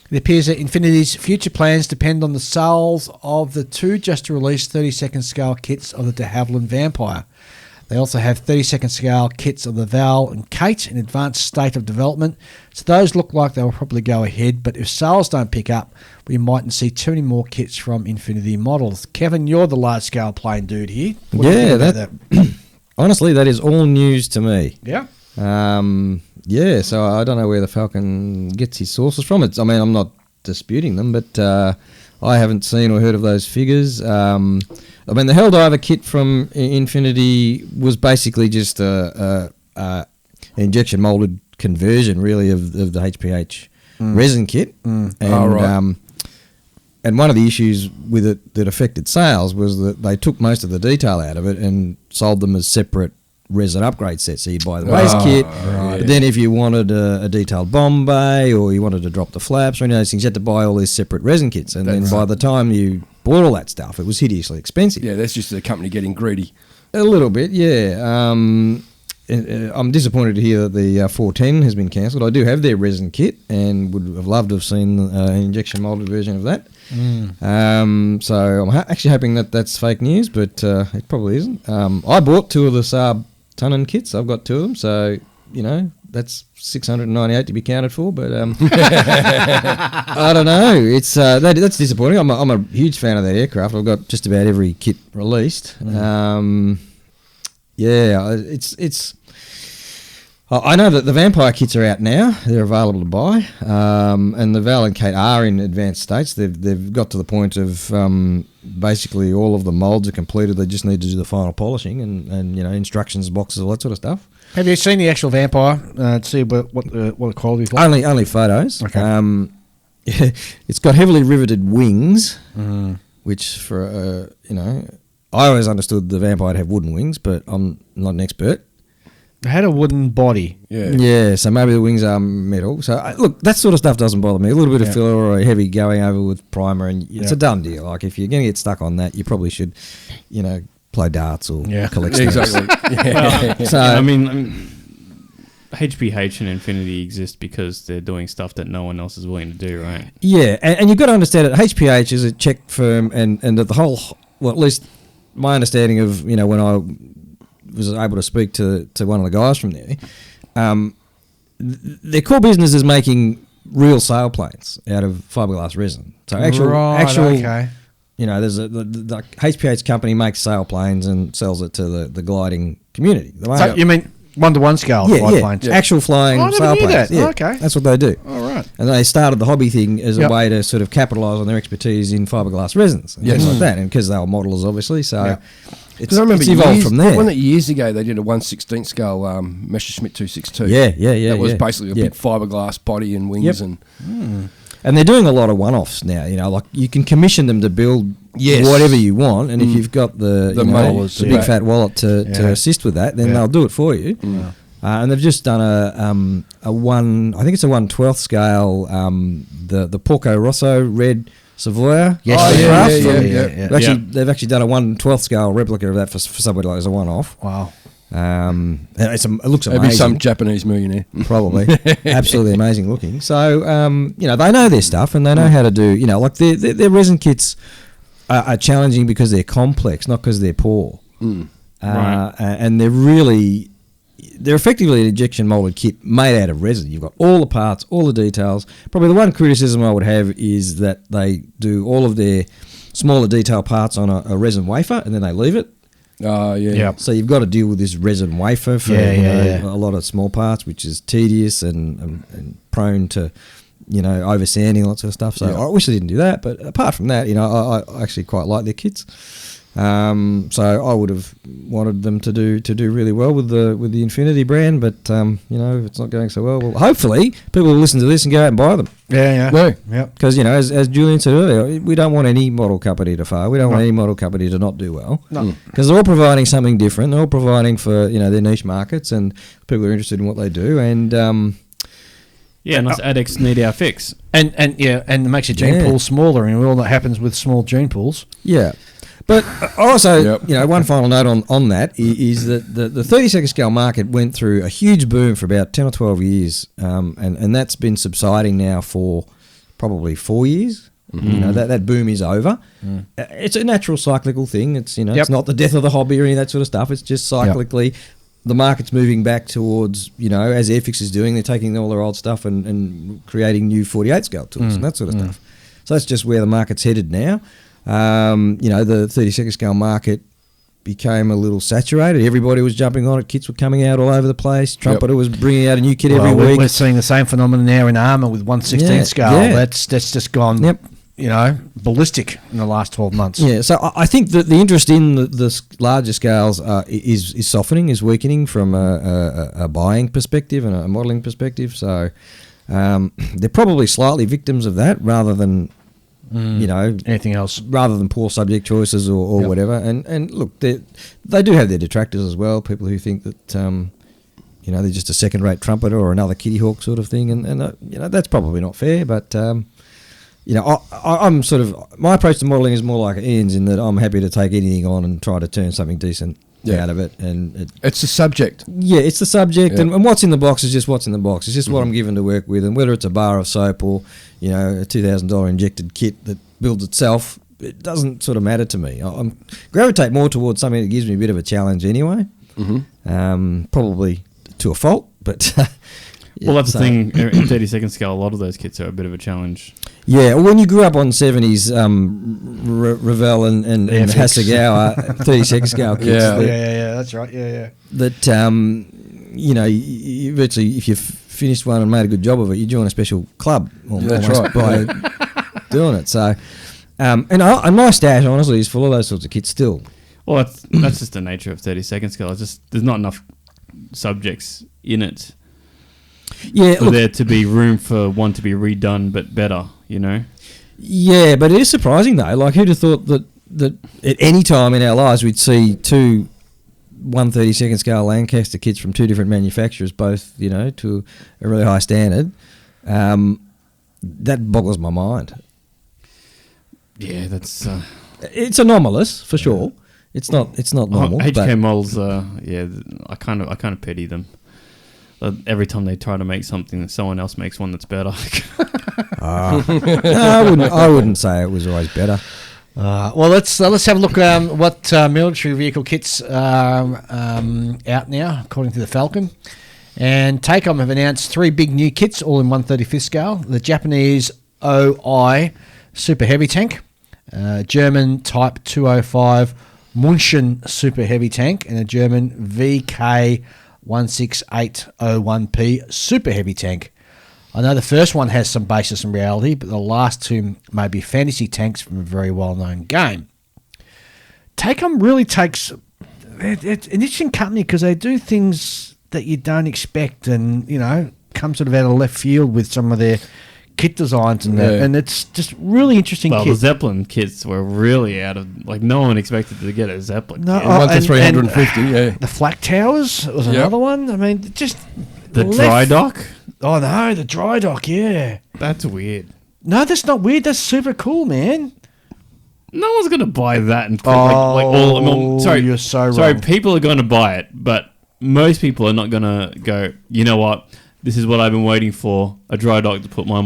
It appears that Infinity's future plans depend on the sales of the 2 just released 32nd scale kits of the de Havilland Vampire. They also have 30-second scale kits of the Val and Kate in advanced state of development. So those look like they will probably go ahead, but if sales don't pick up, we mightn't see too many more kits from Infinity Models. Kevin, you're the large-scale plane dude here. What do you think about that?
Honestly, that is all news to me.
Yeah.
So I don't know where the Falcon gets his sources from. I'm not disputing them, but I haven't seen or heard of those figures. The Helldiver kit from Infinity was basically just an injection molded conversion, really, of the HPH resin kit. And one of the issues with it that affected sales was that they took most of the detail out of it and sold them as separate resin upgrade sets. So you'd buy the base kit, but then if you wanted a detailed bomb bay or you wanted to drop the flaps or any of those things, you had to buy all these separate resin kits. And then by the time you bought all that stuff, it was hideously expensive.
Yeah, that's just the company getting greedy.
A little bit, yeah. I'm disappointed to hear that the 410 has been cancelled. I do have their resin kit and would have loved to have seen an injection molded version of that. So I'm actually hoping that that's fake news, but it probably isn't. I bought 2 of the Saab Tunnan kits. I've got 2 of them, so that's 698 to be counted for. But I don't know. It's that's disappointing. I'm a huge fan of that aircraft. I've got just about every kit released. It's. I know that the Vampire kits are out now. They're available to buy, and the Val and Kate are in advanced states. They've got to the point of basically all of the molds are completed. They just need to do the final polishing and instructions boxes, all that sort of stuff.
Have you seen the actual Vampire to see what the quality is like?
Only photos.
Okay.
It's got heavily riveted wings, which for I always understood the Vampire to have wooden wings, but I'm not an expert.
It had a wooden body.
Yeah, so maybe the wings are metal. So, look, that sort of stuff doesn't bother me. A little bit of filler or a heavy going over with primer, and it's a done deal. Like, if you're going to get stuck on that, you probably should, play darts or collect stamps.
Exactly.
So,
HPH and Infinity exist because they're doing stuff that no one else is willing to do, right?
Yeah, and you've got to understand that HPH is a Czech firm, and that the whole, well, at least my understanding of, when I was able to speak to one of the guys from there, their core business is making real sailplanes out of fiberglass resin. So actual,
okay.
There's the HPH company makes sailplanes and sells it to the gliding community.
So you mean 1-to-1 scale planes?
Actual flying sailplanes.
That.
Yeah,
okay,
that's what they do.
All right.
And they started the hobby thing as a way to sort of capitalise on their expertise in fiberglass resins and things like that, and because they were modelers, obviously, so. It's evolved from there.
Wasn't it years ago they did a 1/16 scale Messerschmitt 262?
Yeah.
That was basically a big fiberglass body and wings and
they're doing a lot of one-offs now. Like you can commission them to build whatever you want, and if you've got the big fat wallet to assist with that, then they'll do it for you. And they've just done a 1/12 scale the Porco Rosso red Savoia.
Yes.
They've actually done a 1/12 scale replica of that for somebody like as a one-off.
Wow.
It looks amazing.
Maybe some Japanese millionaire.
Probably. Absolutely amazing looking. So, they know their stuff and they know how to do, like their resin kits are challenging because they're complex, not because they're poor.
Right.
And they're effectively an injection molded kit made out of resin. You've got all the parts, all the details. Probably the one criticism I would have is that they do all of their smaller detail parts on a resin wafer and then they leave it. So you've got to deal with this resin wafer for a lot of small parts, which is tedious and prone to over sanding, lots of stuff. So I wish they didn't do that. But apart from that, I actually quite like their kits. So I would have wanted them to do really well with the Infinity brand, but if it's not going so well, hopefully people will listen to this and go out and buy them. Because as Julian said earlier, we don't want any model company to fail. We don't want any model company to not do well. Because they're all providing something different. They're all providing for their niche markets, and people are interested in what they do. And
and us addicts need our fix.
And it makes your gene pool smaller, and all that happens with small gene pools.
Yeah. But also, one final note on that is that the 30-second scale market went through a huge boom for about 10 or 12 years, and that's been subsiding now for probably 4 years. You know, that boom is over. It's a natural cyclical thing. It's, you know,
Yep.
it's not the death of the hobby or any of that sort of stuff. It's just cyclically the market's moving back towards, you know, as Airfix is doing, they're taking all their old stuff and creating new 48 scale tools and that sort of stuff. So that's just where the market's headed now. You know, the 32nd scale market became a little saturated. Everybody was jumping on it. Kits were coming out all over the place. Trumpeter was bringing out a new kit every week.
We're seeing the same phenomenon now in Armour with 1/16 scale. That's just gone, you know, ballistic in the last 12 months.
Yeah, so I think that the interest in the larger scales is softening, is weakening from a buying perspective and a modelling perspective. So they're probably slightly victims of that rather than, you know,
anything else,
rather than poor subject choices or whatever. And look, they do have their detractors as well. People who think that you know, they're just a second-rate trumpeter or another Kitty Hawk sort of thing, and you know, that's probably not fair. But you know, I'm sort of, my approach to modelling is more like Ian's, in that I'm happy to take anything on and try to turn something decent out of it. And
it's the subject.
Yeah, it's the subject, and what's in the box is just what's in the box. It's just what I'm given to work with, and whether it's a bar of soap or, you know, a $2,000 injected kit that builds itself, it doesn't sort of matter to me. I gravitate more towards something that gives me a bit of a challenge anyway. Probably to a fault, but
well, that's the thing. In 32nd scale, a lot of those kits are a bit of a challenge.
Yeah, when you grew up on 70s Revell and Hasegawa 32nd scale kits,
that's right.
that you know, you virtually, if you've finished one and made a good job of it, you join a special club
that's right.
by doing it. So, and my stash honestly is full of those sorts of kits still.
Well, that's just the nature of 32nd scale. It's just there's not enough subjects in it for there to be room for one to be redone but better, you know.
Yeah, but it is surprising though. Like, who'd have thought that at any time in our lives we'd see two 1/32nd scale Lancaster kits from two different manufacturers, both, you know, to a really high standard. That boggles my mind.
Yeah, that's
it's anomalous for sure. It's not normal.
HK models, I kind of pity them. Every time they try to make something, someone else makes one that's better.
No, I wouldn't say it was always better.
Well, let's have a look what military vehicle kits are out now, according to the Falcon. And Takeom have announced 3 big new kits, all in 1/35 scale. The Japanese OI Super Heavy Tank, German Type 205 Munchen Super Heavy Tank, and a German VK 16801P Super Heavy Tank. I know the first one has some basis in reality, but the last two may be fantasy tanks from a very well-known game. Takeom really takes... It's an interesting company because they do things that you don't expect, and, you know, come sort of out of left field with some of their kit designs and that, and it's just really interesting.
Well, the Zeppelin kits were really out of, like, no one expected to get a Zeppelin kit.
1 to 350,
the flak towers was another one. I mean, just
the dry dock.
Oh no, the dry dock, yeah.
That's weird.
No, that's not weird. That's super cool, man.
No one's gonna buy that and
you're so wrong.
Sorry, people are gonna buy it, but most people are not gonna go, you know what? This is what I've been waiting for, a dry dock to put my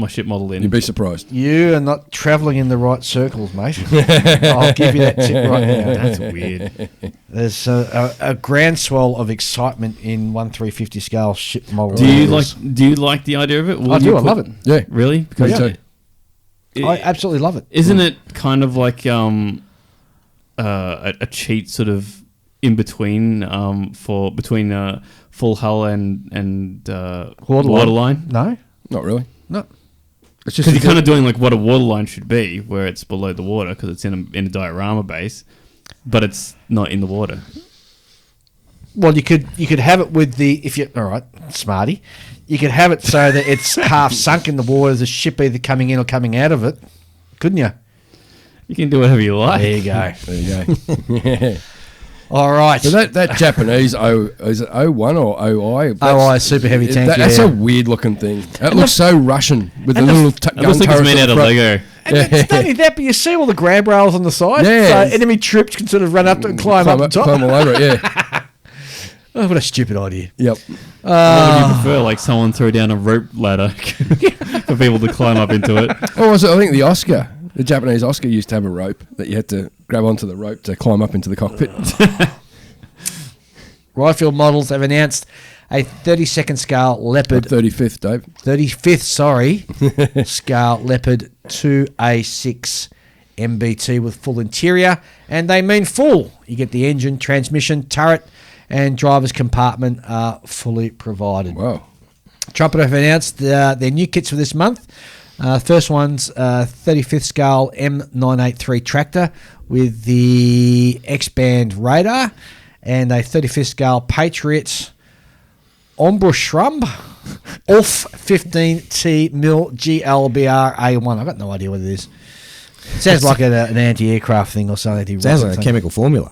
ship model in.
You'd be surprised.
You are not travelling in the right circles, mate. I'll give you that tip right now.
That's weird.
There's a groundswell of excitement in 1/350 scale ship model.
Do you like the idea of it?
I do. I love it.
Yeah,
really? Because
I absolutely love it.
Isn't it kind of like a cheat sort of in between between full hull and waterline?
No,
not really.
No.
It's just
because you're kind of doing like what a waterline should be, where it's below the water because it's in a diorama base, but it's not in the water.
Well, you could have it with all right, smarty. You could have it so that it's half sunk in the water as a ship either coming in or coming out of it, couldn't you?
You can do whatever you like.
There you go.
There you go. Yeah.
All right.
So that Japanese is it 01 or OI?
OI Super Heavy Tank.
That's a weird looking thing. It looks so Russian with the little gun
turrets. It looks like it's made out of Lego.
And it's not only that, but you see all the grab rails on the side.
Yeah.
So enemy troops can sort of run up and climb up the top.
Climb all over it, yeah.
Oh, what a stupid idea.
Yep.
What would you prefer? Like someone throw down a rope ladder, for people to climb up into it.
Or was it, I think the Oscar, the Japanese Oscar used to have a rope that you had to grab onto the rope to climb up into the cockpit.
Rifle models have announced a 32nd scale Leopard.
35th, Dave.
35th, sorry, scale Leopard 2A6 MBT with full interior, and they mean full. You get the engine, transmission, turret, and driver's compartment are fully provided.
Wow.
Trumpeter have announced their new kits for this month. First one's 35th scale M983 tractor with the X-band radar, and a 35th scale Patriot Ombrushrum off 15T mil GLBR A1. I've got no idea what it is. It sounds like an anti-aircraft thing or something.
Sounds like a chemical formula.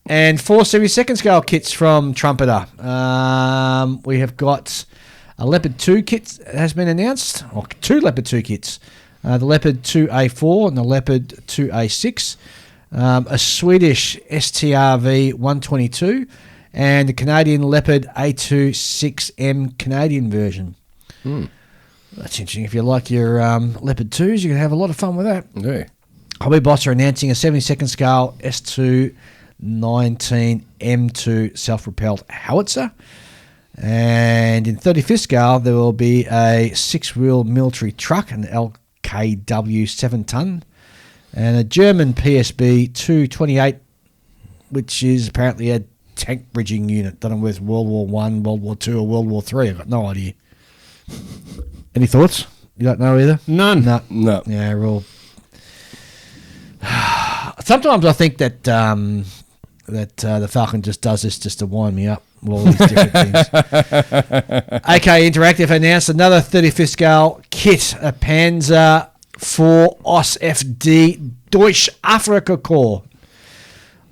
And 4 72nd scale kits from Trumpeter. We have got a Leopard 2 kit that has been announced, or 2 Leopard 2 kits. The Leopard 2A4 and the Leopard 2A6. A Swedish STRV 122 and the Canadian Leopard A26M Canadian version. That's interesting. If you like your Leopard 2s, you can have a lot of fun with that.
Yeah.
Hobby Boss are announcing a 72nd scale S2 19 M2 self-propelled howitzer. And in 35th scale, there will be a 6-wheel military truck, an LKW 7-ton, and a German PSB 228, which is apparently a tank bridging unit. Don't know whether it's World War One, World War Two, or World War Three. I've got no idea. Any thoughts? You don't know either?
None.
No.
Yeah, we're all... Sometimes I think that the Falcon just does this just to wind me up with all these different things. AK Interactive announced another 35th scale kit, a Panzer IV OS FD Deutsch Afrika Corps.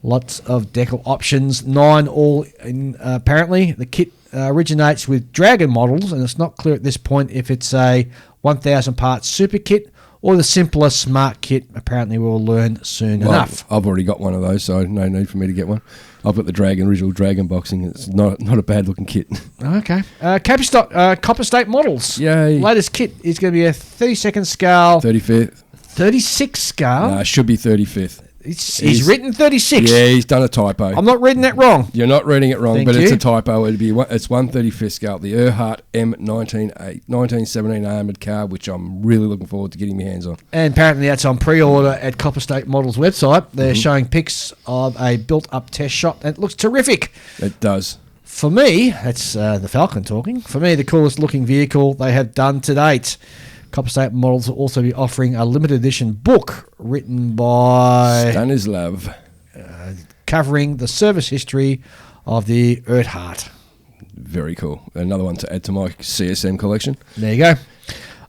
Lots of decal options, 9 all in, apparently. The kit originates with Dragon models, and it's not clear at this point if it's a 1,000 part super kit or the simpler smart kit. Apparently we'll learn soon enough.
I've already got one of those, so no need for me to get one. I've got the original Dragon boxing. It's not a bad looking kit.
Okay. Copper State models.
Yay.
Latest kit is going to be a 32nd scale.
35th.
36 scale?
No, it should be 35th.
He's written 36.
Yeah, he's done a typo.
I'm not reading that wrong.
You're not reading it wrong,
Thank
but
you.
it's a typo. It's 135th scale, the Earhart M1917 armoured car, which I'm really looking forward to getting my hands on.
And apparently that's on pre-order at Copper State Models website. They're showing pics of a built-up test shot, and it looks terrific.
It does.
For me, that's the Falcon talking. For me, the coolest looking vehicle they have done to date. Copper State Models will also be offering a limited edition book written by
Stanislav.
covering the service history of the Earhart.
Very cool. Another one to add to my CSM collection.
There you go.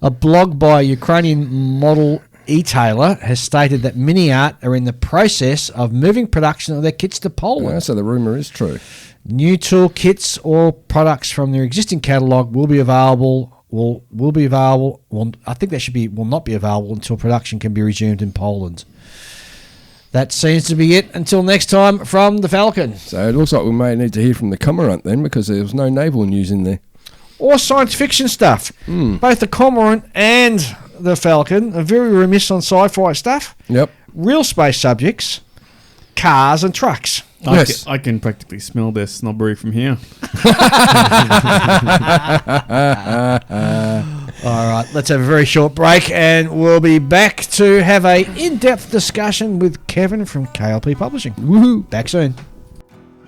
A blog by a Ukrainian model e-tailer has stated that Mini-Art are in the process of moving production of their kits to Poland.
So the rumour is true.
New tool kits or products from their existing catalogue will be available. Will be available. Well, I think will not be available until production can be resumed in Poland. That seems to be it until next time from the Falcon.
So it looks like we may need to hear from the Cormorant then, because there was no naval news in there.
Or science fiction stuff. Both the Cormorant and the Falcon are very remiss on sci-fi stuff.
Yep.
Real space subjects, cars and trucks.
Yes.
I can practically smell their snobbery from here.
All right, let's have a very short break, and we'll be back to have a in-depth discussion with Kevin from KLP Publishing.
Woohoo.
Back soon.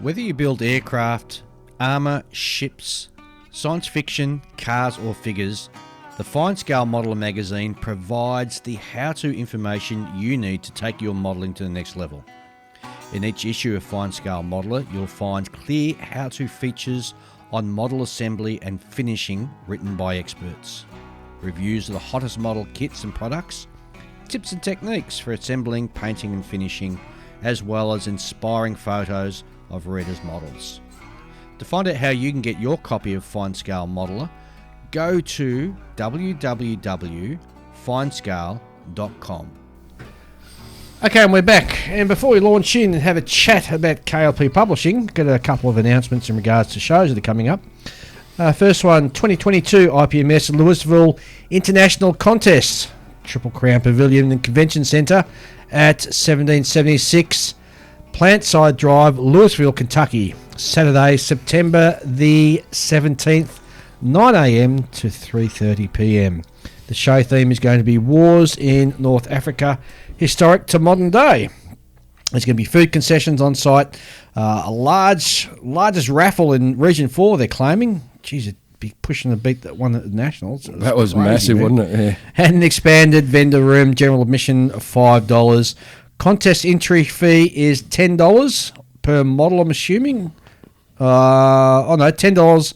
Whether you build aircraft, armour, ships, science fiction, cars or figures, the Fine Scale Modeller magazine provides the how-to information you need to take your modelling to the next level. In each issue of Fine Scale Modeller, you'll find clear how-to features on model assembly and finishing written by experts, reviews of the hottest model kits and products, tips and techniques for assembling, painting and finishing, as well as inspiring photos of readers' models. To find out how you can get your copy of Fine Scale Modeller, go to www.finescale.com.
Okay, and we're back. And before we launch in and have a chat about KLP Publishing, got a couple of announcements in regards to shows that are coming up. First one, 2022 IPMS Louisville International Contest, Triple Crown Pavilion and Convention Centre at 1776 Plantside Drive, Louisville, Kentucky. Saturday, September the 17th, 9 a.m. to 3:30 p.m. The show theme is going to be Wars in North Africa, Historic to Modern Day. There's going to be food concessions on site, a largest raffle in Region 4, they're claiming. Geez, it'd be pushing to beat that one at the Nationals.
That was
crazy,
massive,
man.
wasn't it? Yeah.
And an expanded vendor room, general admission of $5. Contest entry fee is $10 per model, I'm assuming. $10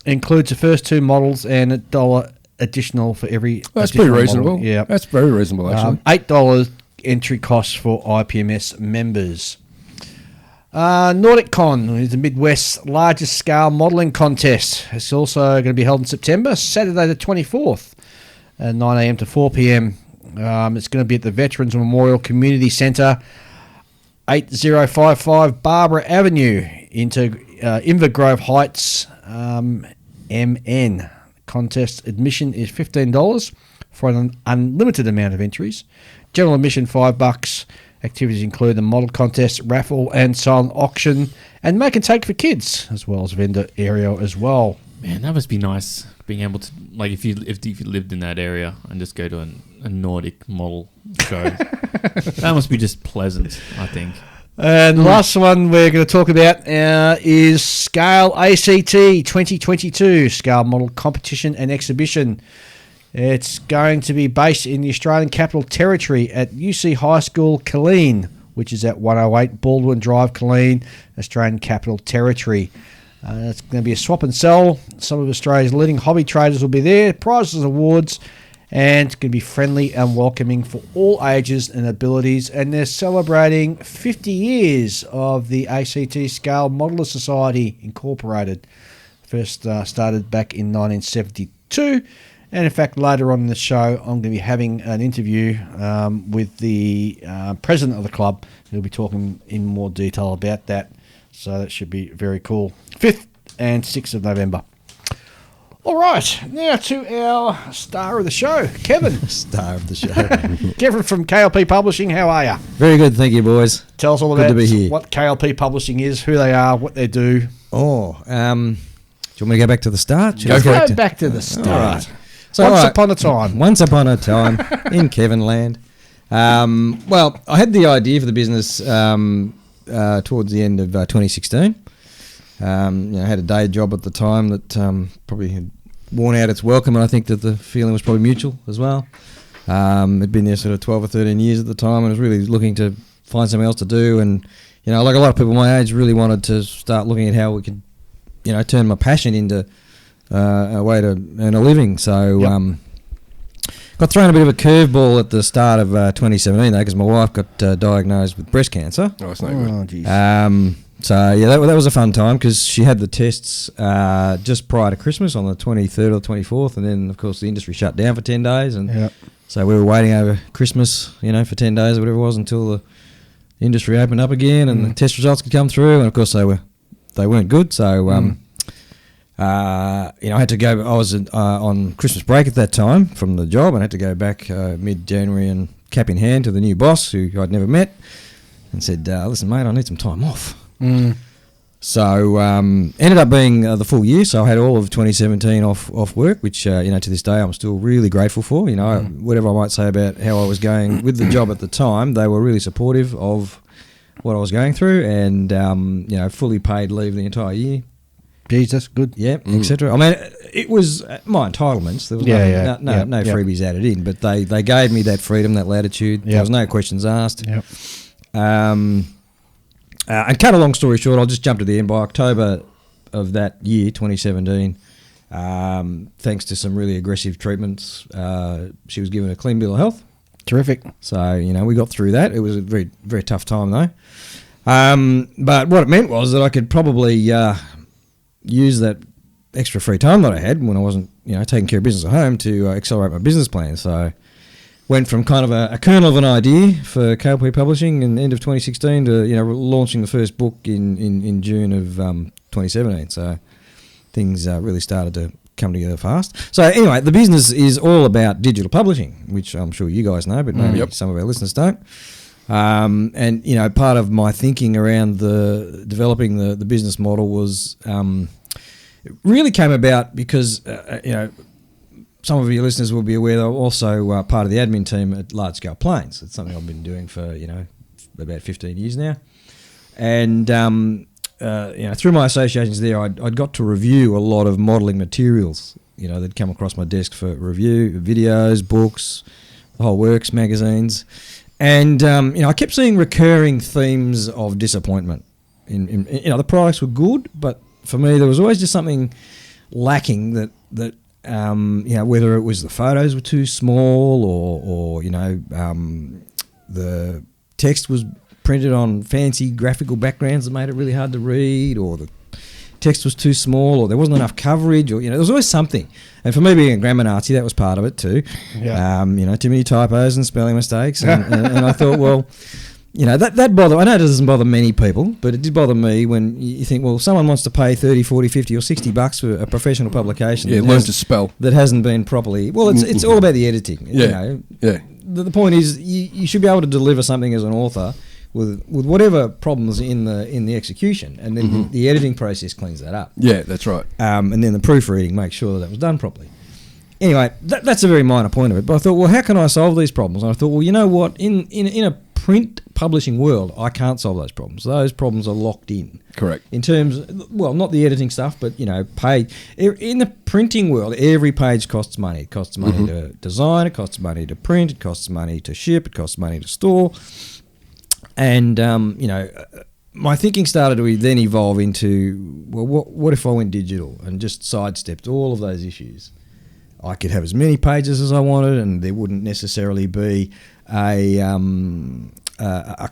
includes the first two models and $1 additional for every.
That's pretty reasonable.
Model. Yeah,
that's very reasonable, actually.
$8 entry costs for IPMS members. NordicCon is the Midwest's largest scale modelling contest. It's also going to be held in September, Saturday the 24th, at 9 a.m. to 4 p.m. It's going to be at the Veterans Memorial Community Centre, 8055 Barbara Avenue, into Inver Grove Heights, MN. Contest admission is $15 for an unlimited amount of entries. General admission $5. Activities include the model contest, raffle, and silent auction, and make and take for kids, as well as vendor area as well.
Man, that must be nice being able to, like, if you lived in that area and just go to a Nordic model show. That must be just pleasant, I think.
And the last one we're going to talk about is Scale ACT 2022, Scale Model Competition and Exhibition. It's going to be based in the Australian Capital Territory at UC High School, Killeen, which is at 108 Baldwin Drive, Killeen, Australian Capital Territory. It's going to be a swap and sell. Some of Australia's leading hobby traders will be there, prizes, awards, and it's going to be friendly and welcoming for all ages and abilities. And they're celebrating 50 years of the ACT Scale Modeler Society Incorporated. First started back in 1972. And in fact, later on in the show, I'm going to be having an interview with the president of the club. He'll be talking in more detail about that. So that should be very cool. 5th and 6th of November. All right, now to our star of the show, Kevin.
Star of the show.
Kevin from KLP Publishing, how are you?
Very good, thank you, boys.
Tell us all
Good
about
to be here.
what KLP Publishing is, who they are, what they do.
Do you want me to go back to the start?
Let's go back to the start.
All right. So,
Once
all right,
upon a time.
Once upon a time in Kevin land. Well, I had the idea for the business towards the end of 2016. I had a day job at the time that probably had worn out its welcome, and I think that the feeling was probably mutual as well. I'd been there sort of 12 or 13 years at the time, and I was really looking to find something else to do. And, like a lot of people my age, really wanted to start looking at how we could, turn my passion into a way to earn a living. So got thrown a bit of a curveball at the start of 2017, though, because my wife got diagnosed with breast cancer.
Oh, it's no good.
Geez.
So that was a fun time because she had the tests just prior to Christmas on the 23rd or 24th, and then of course the industry shut down for 10 days, and so we were waiting over Christmas, for 10 days or whatever it was until the industry opened up again and the test results could come through, and of course they weren't good. So I had to go. I was on Christmas break at that time from the job, and I had to go back mid-January and cap in hand to the new boss who I'd never met, and said, "Listen, mate, I need some time off." So ended up being the full year. So I had all of 2017 off work, which to this day I'm still really grateful for. Whatever I might say about how I was going with the job at the time, they were really supportive of what I was going through, and fully paid leave the entire year.
Geez, that's good.
Yeah, etc. I mean, it was my entitlements. There was no freebies added in, but they gave me that freedom, that latitude. There was no questions asked.
Yep.
And cut a long story short, I'll just jump to the end. By October of that year, 2017, thanks to some really aggressive treatments, she was given a clean bill of health.
Terrific.
So, we got through that. It was a very, very tough time, though. But what it meant was that I could probably use that extra free time that I had when I wasn't, taking care of business at home to accelerate my business plan. So went from kind of a kernel of an idea for KLP Publishing in the end of 2016 to launching the first book in June of 2017. So things really started to come together fast. So anyway, the business is all about digital publishing, which I'm sure you guys know, but maybe some of our listeners don't. And part of my thinking around developing the business model was it really came about because some of your listeners will be aware that I'm also part of the admin team at Large Scale Planes. It's something I've been doing for about 15 years now, and through my associations there, I'd got to review a lot of modelling materials. They'd come across my desk for review, videos, books, the whole works, magazines. And, I kept seeing recurring themes of disappointment. The products were good, but for me there was always just something lacking that whether it was the photos were too small or the text was printed on fancy graphical backgrounds that made it really hard to read, or the text was too small, or there wasn't enough coverage, or there was always something. And for me, being a grammar Nazi, that was part of it too. Yeah. Too many typos and spelling mistakes, and I thought, well, that bothered. I know it doesn't bother many people, but it did bother me when you think, well, someone wants to pay 30, 40, 50 or $60 for a professional publication.
Yeah, learn to spell.
That hasn't been properly. Well, it's all about the editing.
Yeah.
The point is, you should be able to deliver something as an author with whatever problems in the execution, and then the editing process cleans that up.
Yeah, that's right.
And then the proofreading makes sure that was done properly. Anyway, that's a very minor point of it. But I thought, well, how can I solve these problems? And I thought, well, you know what? In a print publishing world, I can't solve those problems. Those problems are locked in.
Correct.
In terms, well, not the editing stuff, but page. In the printing world, every page costs money. It costs money to design. It costs money to print. It costs money to ship. It costs money to store. And, my thinking started to then evolve into, well, what if I went digital and just sidestepped all of those issues? I could have as many pages as I wanted, and there wouldn't necessarily be a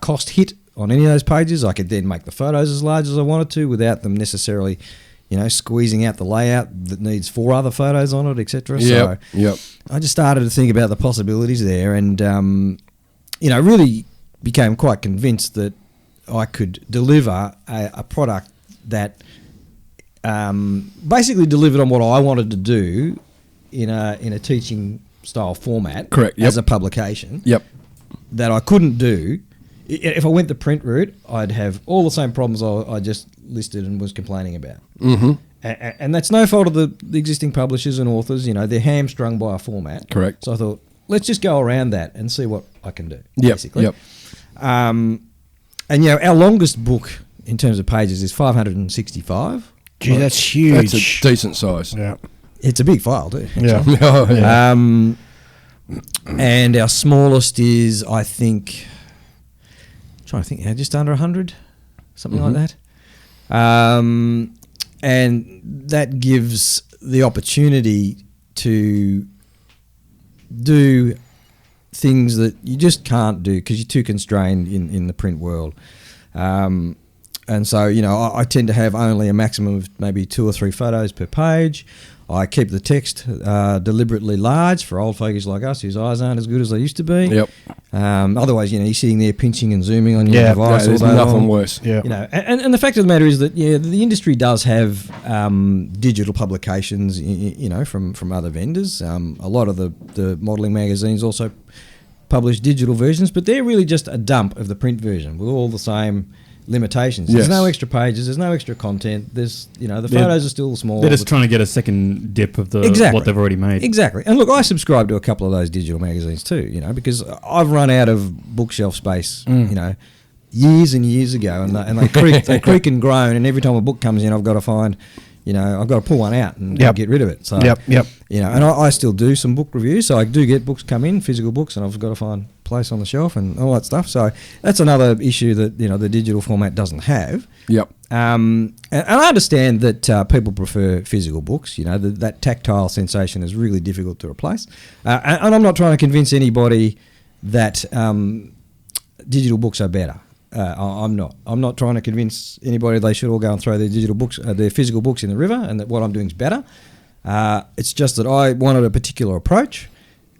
cost hit on any of those pages. I could then make the photos as large as I wanted to without them necessarily, squeezing out the layout that needs 4 other photos on it, etc. So I just started to think about the possibilities there, and, really became quite convinced that I could deliver a product that basically delivered on what I wanted to do in a teaching style format.
Correct.
As a publication.
Yep.
That I couldn't do. If I went the print route, I'd have all the same problems I just listed and was complaining about. Mm-hmm. And that's no fault of the existing publishers and authors. They're hamstrung by a format.
Correct.
So I thought, let's just go around that and see what I can do.
Basically. Yep.
And our longest book in terms of pages is 565.
Gee, that's huge.
That's a decent size.
Yeah.
It's a big file too.
Yeah.
And our smallest is, I think, just under 100, something like that. And that gives the opportunity to do things that you just can't do because you're too constrained in the print world. And so, I tend to have only a maximum of maybe 2 or 3 photos per page. I keep the text deliberately large for old fogies like us whose eyes aren't as good as they used to be.
Yep.
Otherwise, you're sitting there pinching and zooming on your device.
There's nothing worse.
Yeah.
And the fact of the matter is that the industry does have digital publications, from other vendors. A lot of the modelling magazines also publish digital versions, but they're really just a dump of the print version with all the same limitations.
Yes.
There's no extra pages. There's no extra content. There's, the photos are still small.
They're just trying to get a second dip of what they've already made.
Exactly. And look, I subscribe to a couple of those digital magazines too, because I've run out of bookshelf space, years and years ago, and they creak and groan, and every time a book comes in, I've got to find, I've got to pull one out and get rid of it. So, and I still do some book reviews, so I do get books come in, physical books, and I've got to find place on the shelf and all that stuff. So that's another issue that the digital format doesn't have.
Yep.
And I understand that people prefer physical books. That tactile sensation is really difficult to replace. And I'm not trying to convince anybody that digital books are better. I'm not. I'm not trying to convince anybody they should all go and throw their digital books, their physical books in the river, and that what I'm doing is better. It's just that I wanted a particular approach.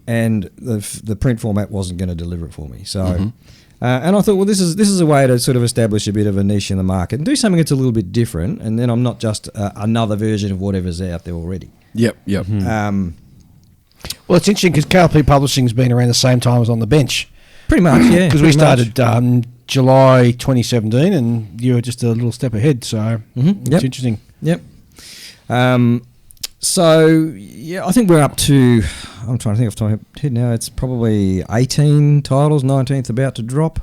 and the print format wasn't going to deliver it for me. So, and I thought, well, this is a way to sort of establish a bit of a niche in the market and do something that's a little bit different, and then I'm not just another version of whatever's out there already.
Yep.
Well, it's interesting because KLP Publishing's been around the same time as On the Bench.
Pretty much, yeah.
Because we started July 2017, and you were just a little step ahead. So it's interesting.
Yep. So yeah, I think we're up to. I'm trying to think off the top of my head now. It's probably 18 titles. 19th about to drop.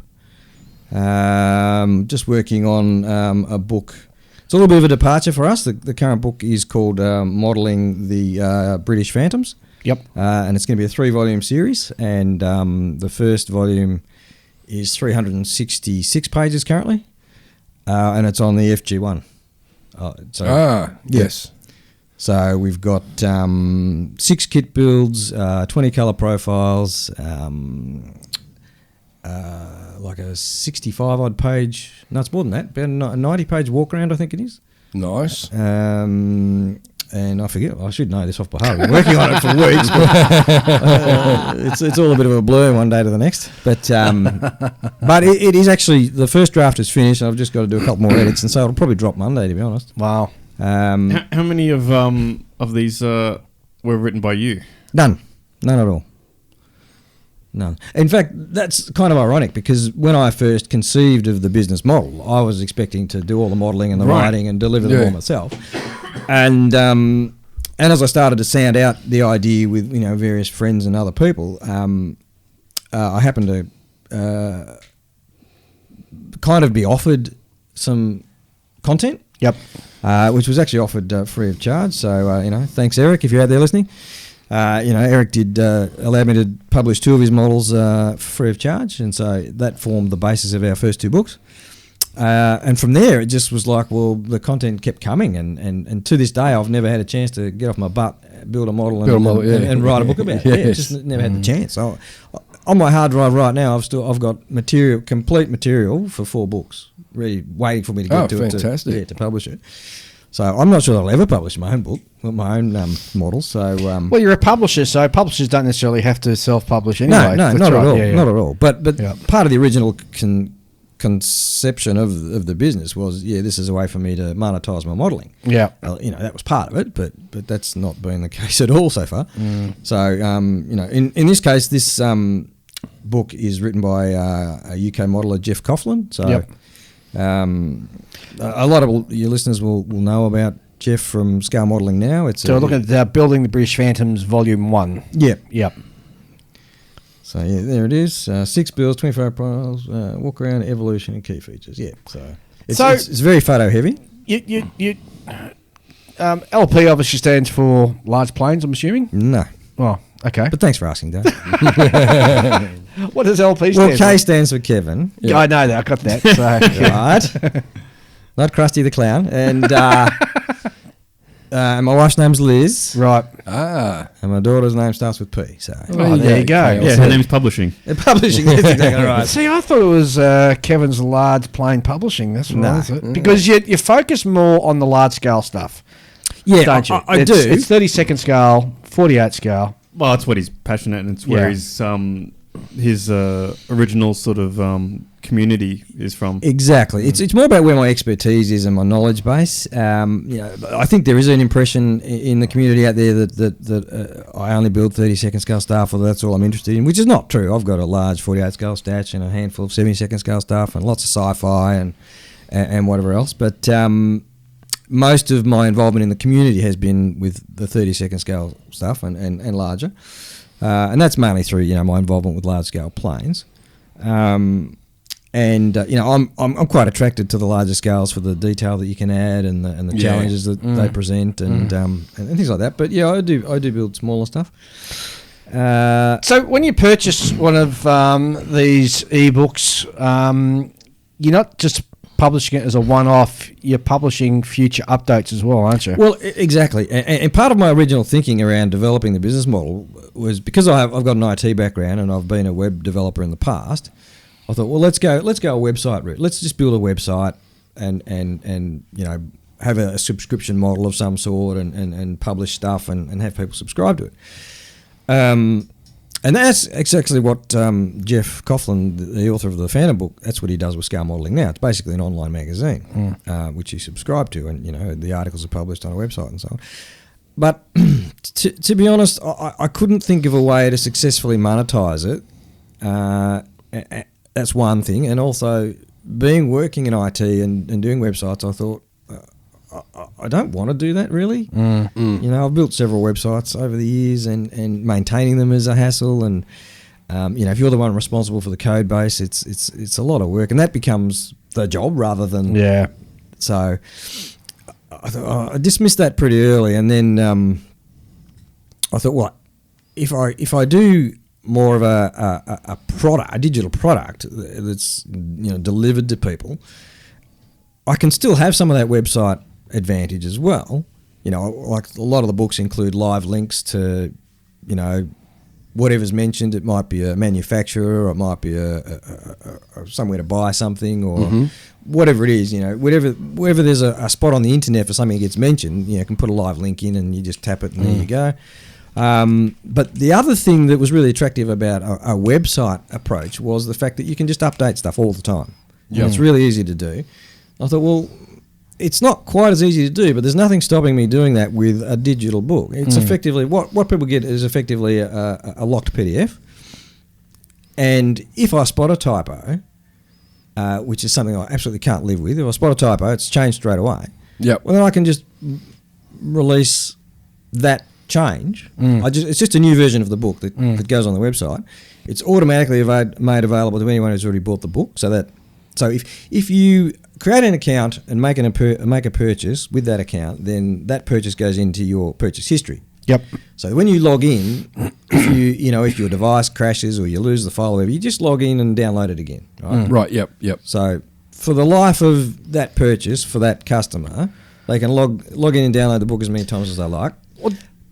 Just working on a book. It's a little bit of a departure for us. The current book is called Modelling the British Phantoms.
Yep.
And it's going to be a 3-volume series, and the first volume is 366 pages currently, and it's on the FG1.
Yes.
So we've got 6 kit builds, 20 colour profiles, like a 65-odd page. No, it's more than that. About a 90-page walk-around, I think it is.
Nice.
And I forget. I should know this off by heart. I've been working on it for weeks, but it's all a bit of a blur one day to the next. But it is actually, the first draft is finished. I've just got to do a couple more edits, and so it'll probably drop Monday, to be honest.
Wow.
How many of these were written by you?
None at all. None. In fact, that's kind of ironic, because when I first conceived of the business model, I was expecting to do all the modelling and the writing and deliver them all myself. And as I started to sound out the idea with various friends and other people, I happened to kind of be offered some content.
Yep.
Which was actually offered free of charge. So thanks, Eric, if you're out there listening. Eric did allow me to publish 2 of his models free of charge, and so that formed the basis of our first 2 books. And from there, it just was like, well, the content kept coming, and to this day, I've never had a chance to get off my butt, build a model, and write a book about it. Yeah, just never had the chance. So, on my hard drive right now, I've got complete material for 4 books, ready, waiting for me to get to
fantastic.
it to publish it. So I'm not sure I'll ever publish my own book, my own model. So
well, you're a publisher, so publishers don't necessarily have to self-publish anyway.
No, not at all, not at all. But
Yep.
part of the original conception of the business was, this is a way for me to monetize my modelling.
Yeah.
That was part of it, but that's not been the case at all so far. So in this case, this book is written by a UK modeller, Jeff Coughlin. So.
Yep.
A lot of your listeners will know about Jeff from Scale Modelling Now.
So we're looking at Building the British Phantoms Volume 1.
Yep. So there it is. 6 builds, 24 profiles, walk around, evolution, and key features. Yeah. So it's very photo heavy.
LP obviously stands for large planes, I'm assuming.
No.
Oh, okay.
But thanks for asking, Dave.
What does LP stand for?
Well, K stands for Kevin.
Yeah. I know that. I got that. So.
Right. Not Krusty the Clown. And my wife's name's Liz.
Right.
And my daughter's name starts with P. So.
There you go.
Yeah, her name's Publishing.
Publishing, that's exactly right.
See, I thought it was Kevin's Large Plane Publishing. That's what I thought. Because you focus more on the large scale stuff.
Yeah,
don't you?
I do.
It's 32nd scale, 48 scale.
Well, that's what he's passionate, and it's where his original sort of community is from.
Exactly. It's more about where my expertise is and my knowledge base. I think there is an impression in the community out there that I only build 32nd scale stuff, or that's all I'm interested in, which is not true. I've got a large 48 scale stash and a handful of 72nd scale stuff and lots of sci-fi and whatever else. But most of my involvement in the community has been with the 32nd scale stuff and larger. And that's mainly through my involvement with large scale planes. I'm quite attracted to the larger scales for the detail that you can add and the challenges that they present and things like that. But I do build smaller stuff.
So when you purchase one of these ebooks, you're not just publishing it as a one-off, you're publishing future updates as well, aren't you?
Well, exactly. And part of my original thinking around developing the business model was because I've got an IT background and I've been a web developer in the past. I thought, well, let's go a website route. Let's just build a website and have a subscription model of some sort and publish stuff and have people subscribe to it. And And that's exactly what Jeff Coughlin, the author of the Phantom book, that's what he does with scale modelling now. It's basically an online magazine, which you subscribe to, and the articles are published on a website and so on. But to be honest, I couldn't think of a way to successfully monetize it. That's one thing, and also working in IT and doing websites, I thought I don't want to do that really. I've built several websites over the years, and maintaining them is a hassle. And if you're the one responsible for the code base, it's a lot of work, and that becomes the job rather than So I thought I dismissed that pretty early, and then I thought, well, if I do more of a product, a digital product that's delivered to people, I can still have some of that website advantage as well. Like a lot of the books include live links to, whatever's mentioned. It might be a manufacturer, or it might be a somewhere to buy something, or whatever it is. Wherever there's a spot on the internet for something that gets mentioned, you can put a live link in and you just tap it and there you go. But the other thing that was really attractive about a website approach was the fact that you can just update stuff all the time. It's really easy to do. I thought, well, it's not quite as easy to do, but there's nothing stopping me doing that with a digital book. It's effectively, what people get is effectively a locked PDF. And if I spot a typo, which is something I absolutely can't live with, if I spot a typo, it's changed straight away. Well, then I can just release that change. It's just a new version of the book that goes on the website. It's automatically made available to anyone who's already bought the book. So if you create an account and make a purchase with that account, then that purchase goes into your purchase history. So when you log in, if your device crashes or you lose the file or whatever, you just log in and download it again. Right. So for the life of that purchase for that customer, they can log in and download the book as many times as they like.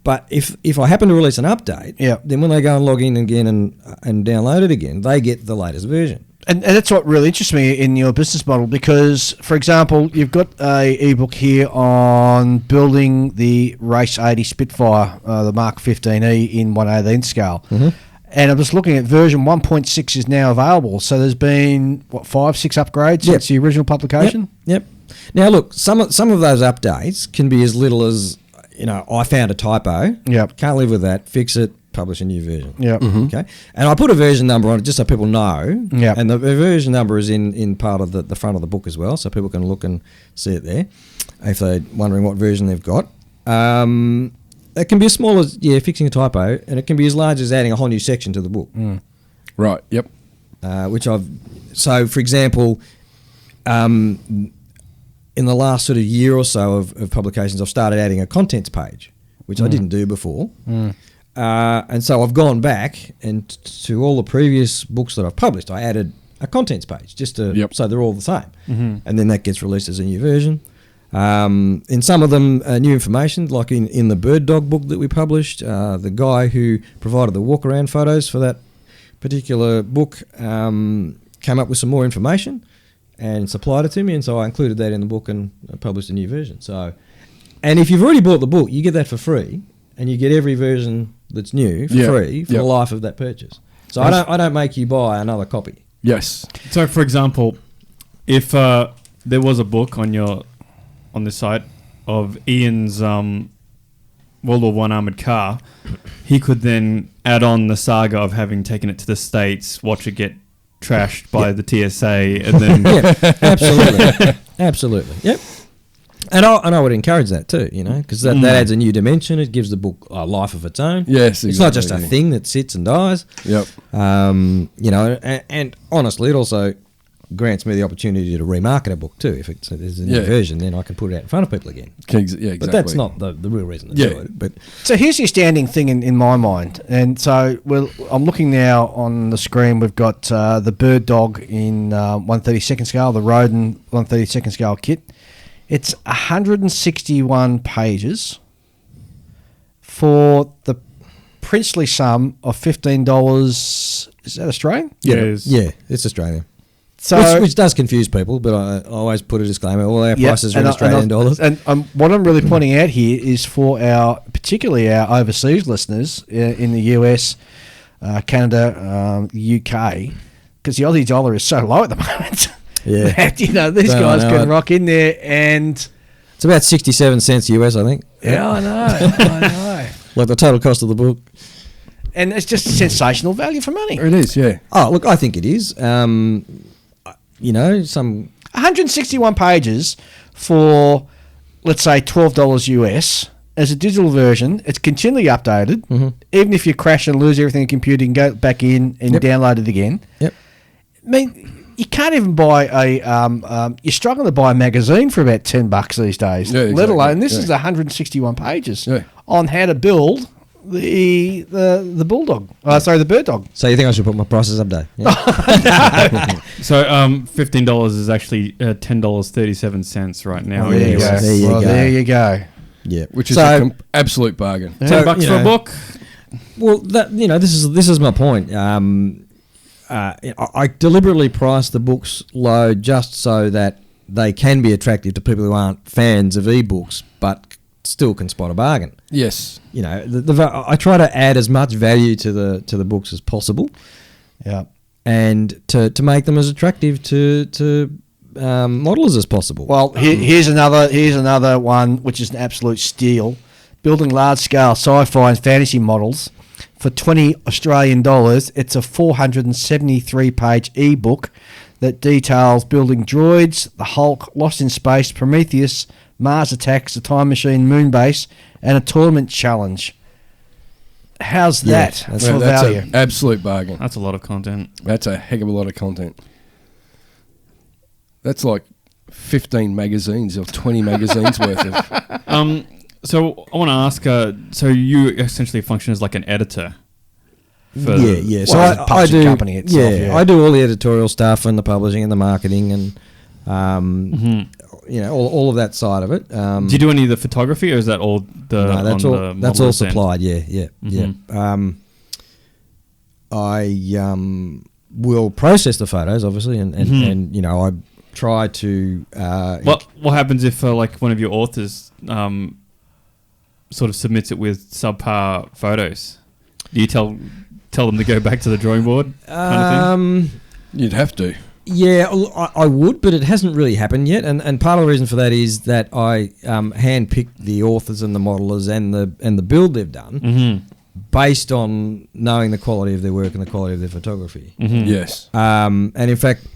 But if I happen to release an update, then when they go and log in again and download it again, they get the latest version.
And that's what really interests me in your business model, because, for example, you've got a ebook here on building the Race 80 Spitfire, the Mark 15E in 1/18 scale. And I'm just looking at version 1.6 is now available. So there's been, 5-6 upgrades since the original publication?
Yep. Now, look, some of those updates can be as little as, I found a typo. Can't live with that. Fix it. Publish a new version. Okay. And I put a version number on it just so people know. And the version number is in part of the front of the book as well, so people can look and see it there if they're wondering what version they've got. It can be as small as fixing a typo, and it can be as large as adding a whole new section to the book. So for example, in the last sort of year or so of publications, I've started adding a contents page, which I didn't do before. And so I've gone back and to all the previous books that I've published, I added a contents page just to so they're all the same. And then that gets released as a new version. In some of them, new information, like in the Bird Dog book that we published, the guy who provided the walk-around photos for that particular book came up with some more information and supplied it to me, and so I included that in the book and published a new version. And if you've already bought the book, you get that for free, and you get every version that's new for free for the life of that purchase. So I don't make you buy another copy.
So, for example, if there was a book on the site of Ian's World War I armoured car, he could then add on the saga of having taken it to the States, watch it get trashed by the TSA, and then
absolutely. Yep. And I would encourage that too, because that adds a new dimension. It gives the book a life of its own.
Yes, exactly.
It's not just a thing that sits and dies. And honestly, it also grants me the opportunity to remarket a book too. If there's a new version, then I can put it out in front of people again.
Exactly.
But that's not the real reason to do it. But
so here's the standing thing in my mind. And so I'm looking now on the screen. We've got the Bird Dog in 1/32 scale, the Rodin 1/32 scale kit. It's 161 pages for the princely sum of $15. Is that Australian?
Yeah, it's Australian. So which does confuse people, but I always put a disclaimer: all our prices are in Australian dollars.
And what I'm really pointing out here is for particularly our overseas listeners in the US. Canada, UK, because the Aussie dollar is so low at the moment.
Yeah.
that, these
No,
guys
I know
can
it.
rock in there and...
It's about 67 cents US, I think.
Yeah, I know.
Like the total cost of the book.
And it's just sensational value for money.
It is, yeah.
Oh, look, I think it is. Some
161 pages for, let's say, $12 US. As a digital version, it's continually updated.
Mm-hmm.
Even if you crash and lose everything in the computer, you can go back in and
Yep.
download it again.
Yep.
I mean, you can't even buy you're struggling to buy a magazine for about $10 these days.
Yeah,
Let
exactly.
alone, this
Yeah.
is 161 pages
Yeah.
on how to build the bulldog. The bird dog.
So you think I should put my prices up, Dave? Yeah.
So $15 is actually $10.37 right now.
There you
yes,
go.
there you
Well,
go.
there you go.
Yeah.
Which is
So-
an absolute bargain.
So,
$10
you
for a
know,
book.
Well, this is my point. I deliberately price the books low just so that they can be attractive to people who aren't fans of ebooks, but still can spot a bargain.
Yes.
You know, I try to add as much value to the books as possible,
Yeah.
and to make them as attractive to modelers as possible.
Well, here's another one which is an absolute steal. Building large-scale sci-fi and fantasy models for $20 Australian. It's a 473-page ebook that details building droids, the Hulk, Lost in Space, Prometheus, Mars Attacks, the Time Machine, Moonbase, and a tournament challenge. How's that
that's-
for
That's
value?
an absolute bargain.
That's a lot of content.
That's a heck of a lot of content. That's like 15 magazines or 20 magazines worth of.
So I want to ask. So you essentially function as like an editor. For
yeah. So
Well, it's a
I
publishing
do.
company itself, yeah.
I do all the editorial stuff and the publishing and the marketing and all of that side of it.
Do you do any of the photography, or is that all the?
No, that's
on
all.
the
That's all
modeller's end?
supplied. Yeah. I will process the photos, obviously, and I try to.
What happens if like one of your authors sort of submits it with subpar photos? Do you tell them to go back to the drawing board? Kind of thing?
You'd have to.
Yeah, I would, but it hasn't really happened yet, and part of the reason for that is that I handpicked the authors and the modelers and the build they've done based on knowing the quality of their work and the quality of their photography.
Yes.
And in fact,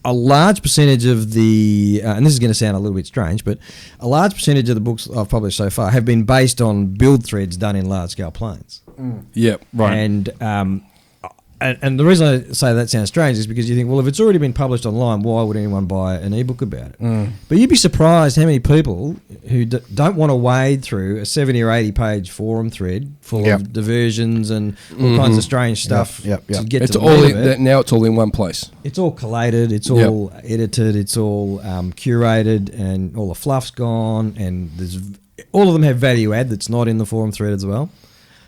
a large percentage of the and this is going to sound a little bit strange, but a large percentage of the books I've published so far have been based on build threads done in large scale planes.
Yep.
Right.
And the reason I say that sounds strange is because you think, well, if it's already been published online, why would anyone buy an ebook about it? But you'd be surprised how many people who don't want to wade through a 70 or 80 page forum thread full of diversions and all kinds of strange stuff
Yep.
to get
It's
to the
all
meat of it.
now. It's all in one place.
It's all collated, it's all edited, it's all curated, and all the fluff's gone, and all of them have value add that's not in the forum thread as well.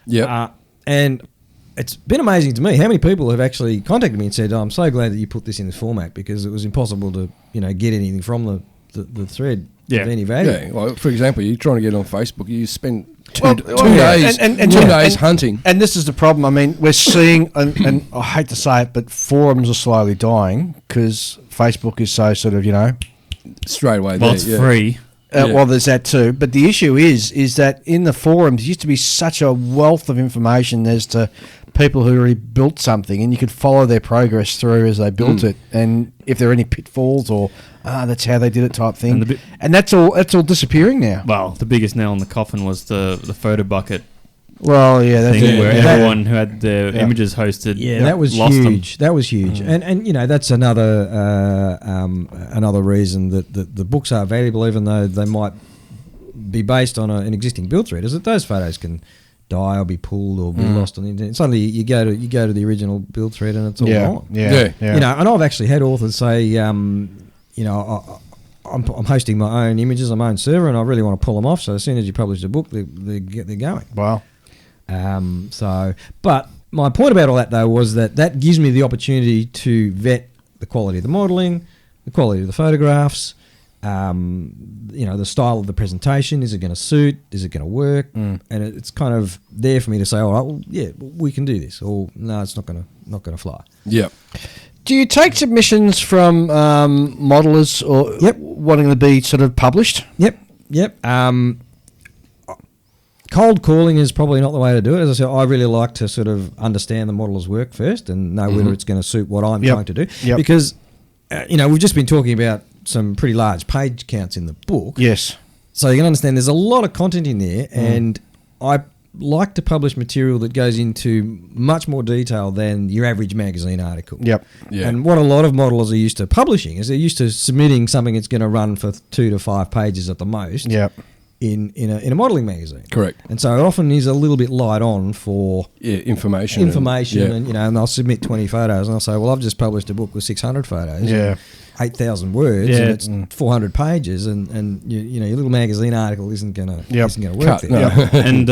Yep.
And it's been amazing to me how many people have actually contacted me and said, I'm so glad that you put this in this format, because it was impossible to get anything from the thread of any value.
Yeah. Like, for example, you're trying to get on Facebook, you spend two
Well,
days,
and
two days hunting.
And this is the problem. I mean, we're seeing, and I hate to say it, but forums are slowly dying because Facebook is so sort of,
Straight away.
Well,
there,
it's
yeah.
free.
Well, there's that too. But the issue is that in the forums, there used to be such a wealth of information as to people who already built something, and you could follow their progress through as they built it, and if there are any pitfalls or that's how they did it type thing. And that's all disappearing now.
Well, the biggest nail in the coffin was the photo bucket
Well, yeah, that's
thing where
that-
everyone who had their images hosted
that was
lost
huge. That was huge, and that's another reason that the books are valuable, even though they might be based on an existing build thread, is that those photos can die or be pulled or be lost on the internet. Suddenly you go to the original build thread and it's all gone.
Yeah.
And I've actually had authors say, I'm hosting my own images on my own server, and I really want to pull them off. So as soon as you publish a book, they're going.
Wow.
But my point about all that though was that gives me the opportunity to vet the quality of the modelling, the quality of the photographs, The style of the presentation, is it going to suit? Is it going to work? And it's kind of there for me to say, all right, well, yeah, we can do this, or no, it's not going to fly.
Yep.
Do you take submissions from modelers or wanting to be sort of published?
Yep. Cold calling is probably not the way to do it. As I said, I really like to sort of understand the modeller's work first and know whether it's going to suit what I'm trying to do.
Yep.
Because, we've just been talking about some pretty large page counts in the book.
Yes.
So you can understand there's a lot of content in there, and I like to publish material that goes into much more detail than your average magazine article.
Yep.
Yeah.
And what a lot of modelers are used to publishing is they're used to submitting something that's going to run for 2 to 5 pages at the most.
Yep.
In a modelling magazine.
Correct.
And so it often is a little bit light on for
information.
And I'll submit 20 photos and I'll say, well, I've just published a book with 600 photos.
Yeah.
8,000 words,
Yeah.
and it's 400 pages, and your little magazine article isn't gonna work there.
No.
And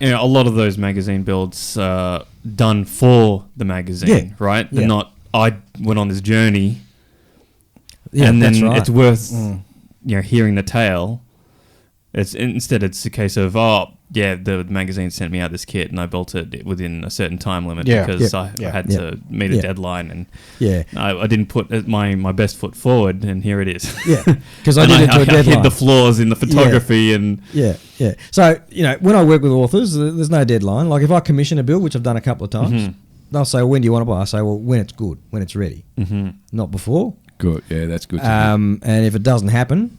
a lot of those magazine builds done for the magazine, right? They're not. I went on this journey, and then
that's right.
it's worth hearing the tale. It's a case of the magazine sent me out this kit and I built it within a certain time limit because I had to meet a deadline and I didn't put my best foot forward and here it is.
Yeah, because I did it to a deadline.
I hid the flaws in the photography and
So when I work with authors, there's no deadline. Like if I commission a build, which I've done a couple of times, they'll say, well, when do you want to buy? I say, well, when it's good, when it's ready, not before.
Good, yeah, that's good.
And if it doesn't happen,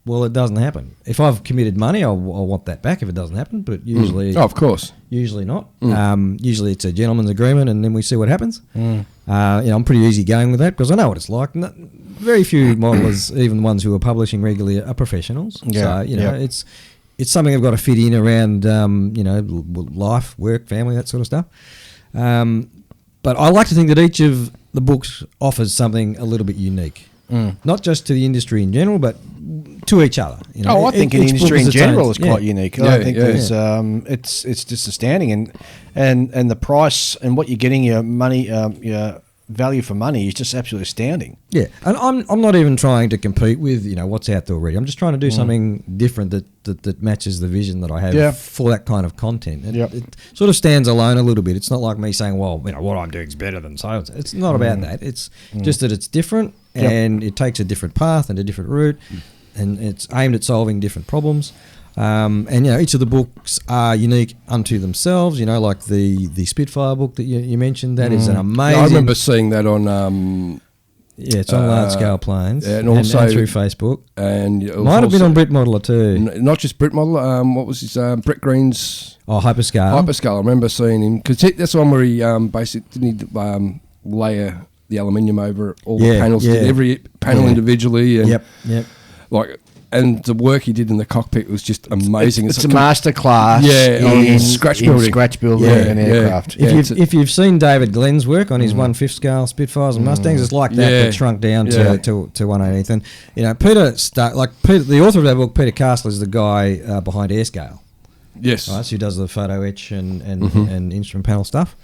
well, it doesn't happen. If I've committed money, I'll want that back if it doesn't happen. But usually,
of course,
usually not. Usually it's a gentleman's agreement, and then we see what happens. I'm pretty easy going with that because I know what it's like. Very few modelers, even the ones who are publishing regularly, are professionals.
Yeah.
So it's something I've got to fit in around life, work, family, that sort of stuff. But I like to think that each of the books offers something a little bit unique. Not just to the industry in general, but to each other.
I think the industry in general is quite unique. I think
there's
it's just astounding, and the price and what you're getting, your money, your value for money is just absolutely astounding.
Yeah, and I'm not even trying to compete with what's out there already. I'm just trying to do something different that matches the vision that I have for that kind of content. It sort of stands alone a little bit. It's not like me saying, well, what I'm doing is better than so. It's not about that. It's just that it's different and it takes a different path and a different route, and it's aimed at solving different problems. Each of the books are unique unto themselves. Like the Spitfire book that you mentioned. That is an amazing.
I remember seeing that on.
It's on large scale planes,
and also
and through Facebook,
and
might have been on Brit Modeler too.
Not just Brit Modeler. What was his Brett Green's?
Oh, Hyperscale.
Hyperscale. I remember seeing him because that's the one where he basically didn't layer the aluminium over all the panels. Did every panel individually. And
Yep.
And the work he did in the cockpit was just amazing.
It's a master class
in scratch building.
An aircraft.
If you've seen David Glenn's work on his 1/5 scale Spitfires and Mustangs, it's like that, but shrunk down to 1/8. And Peter, the author of that book, Peter Castle, is the guy behind Airscale.
Yes,
right, so he does the photo etch and instrument panel stuff.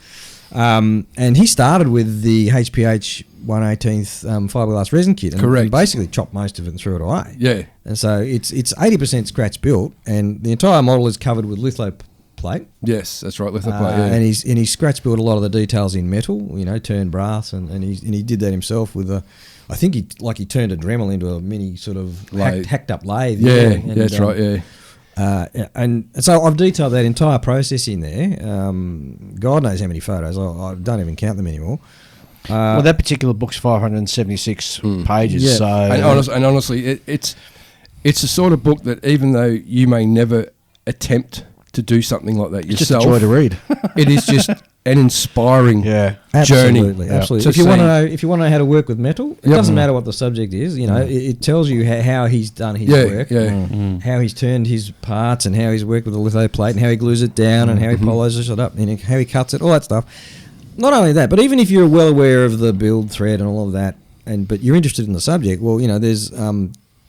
And he started with the HPH 1/18th fiberglass resin kit, and basically chopped most of it and threw it away.
Yeah,
and so it's 80% scratch built, and the entire model is covered with litho plate.
Yes, that's right, litho plate. Yeah.
And he's scratch built a lot of the details in metal, turned brass, and he did that himself with I think he turned a Dremel into a mini sort of hacked up lathe.
Yeah, that's right. Yeah.
And so I've detailed that entire process in there. God knows how many photos. I don't even count them anymore.
Well, that particular book's 576 pages.
Yeah.
So,
and honestly, it's the sort of book that even though you may never attempt to do something like that yourself,
just a joy to read.
It is just an inspiring journey.
Absolutely. So if you want to know how to work with metal, it
Yep.
doesn't matter what the subject is. It tells you how he's done his work, how he's turned his parts, and how he's worked with the litho plate, and how he glues it down, and how he polos it up, and how he cuts it, all that stuff. Not only that, but even if you're well aware of the build thread and all of that, but you're interested in the subject, well, there's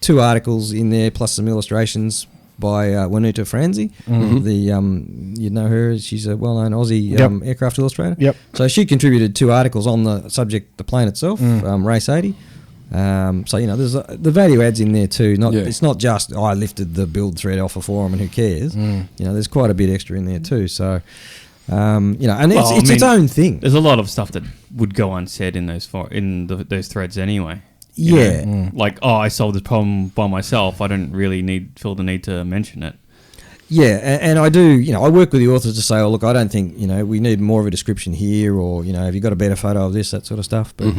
2 articles in there plus some illustrations by Juanita Franzi. You know her, she's a well-known Aussie aircraft illustrator.
Yep.
So she contributed 2 articles on the subject, the plane itself, Race 80, So there's the value adds in there too. It's not just I lifted the build thread off a forum and who cares. There's quite a bit extra in there too. So and it's its own thing.
There's a lot of stuff that would go unsaid in those those threads anyway. Like, I solved this problem by myself. I don't really feel the need to mention it.
Yeah, and I do, I work with the authors to say, look, I don't think, we need more of a description here, or, have you got a better photo of this, that sort of stuff. But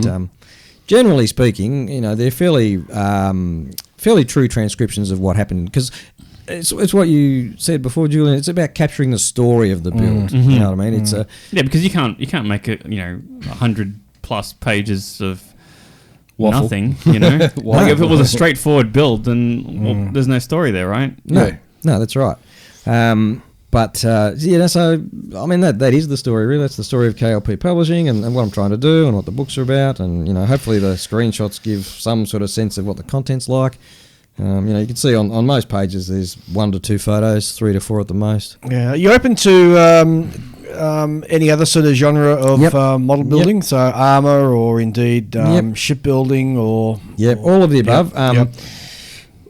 generally speaking, they're fairly true transcriptions of what happened, because it's what you said before, Julian. It's about capturing the story of the build. You know what I mean? It's
because you can't make it 100+ pages of
waffle.
Nothing. Like if it was a straightforward build, then there's no story there, right?
No, that's right. So I mean that is the story. Really, that's the story of KLP Publishing and what I'm trying to do and what the books are about, and hopefully the screenshots give some sort of sense of what the content's like. You can see on most pages there's 1 to 2 photos, 3 to 4 at the most.
Yeah, are you open to any other sort of genre of model building? So armour, or indeed shipbuilding, or
all of the above.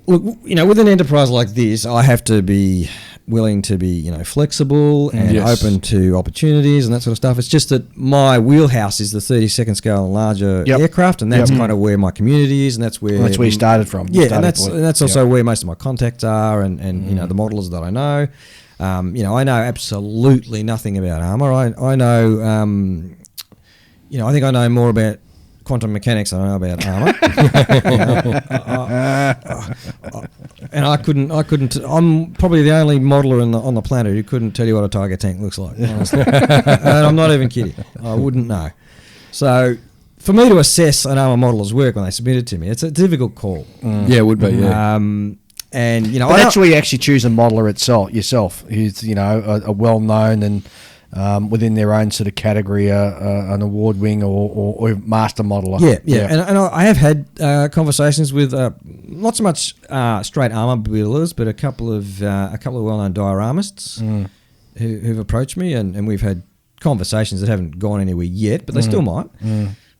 Look, with an enterprise like this, I have to be willing to be flexible and open to opportunities and that sort of stuff. It's just that my wheelhouse is the 32nd scale and larger aircraft, and that's kind of where my community is, and that's where
you started from.
And that's also where most of my contacts are, and the modelers that I know. I know absolutely nothing about armour. I know I think I know more about quantum mechanics than I know about armour. And I couldn't. I'm probably the only modeler on the planet who couldn't tell you what a Tiger tank looks like, honestly. And I'm not even kidding. I wouldn't know. So for me to assess an armour modeller's work when they submit it to me, it's a difficult call.
Yeah, it would be. Yeah.
And
but that's where you actually choose a modeler yourself, who's a well-known and within their own sort of category, an award winning or master modeler.
Yeah. And I have had conversations with not so much straight armour builders, but a couple of well-known dioramists who've approached me, and we've had conversations that haven't gone anywhere yet, but they still might.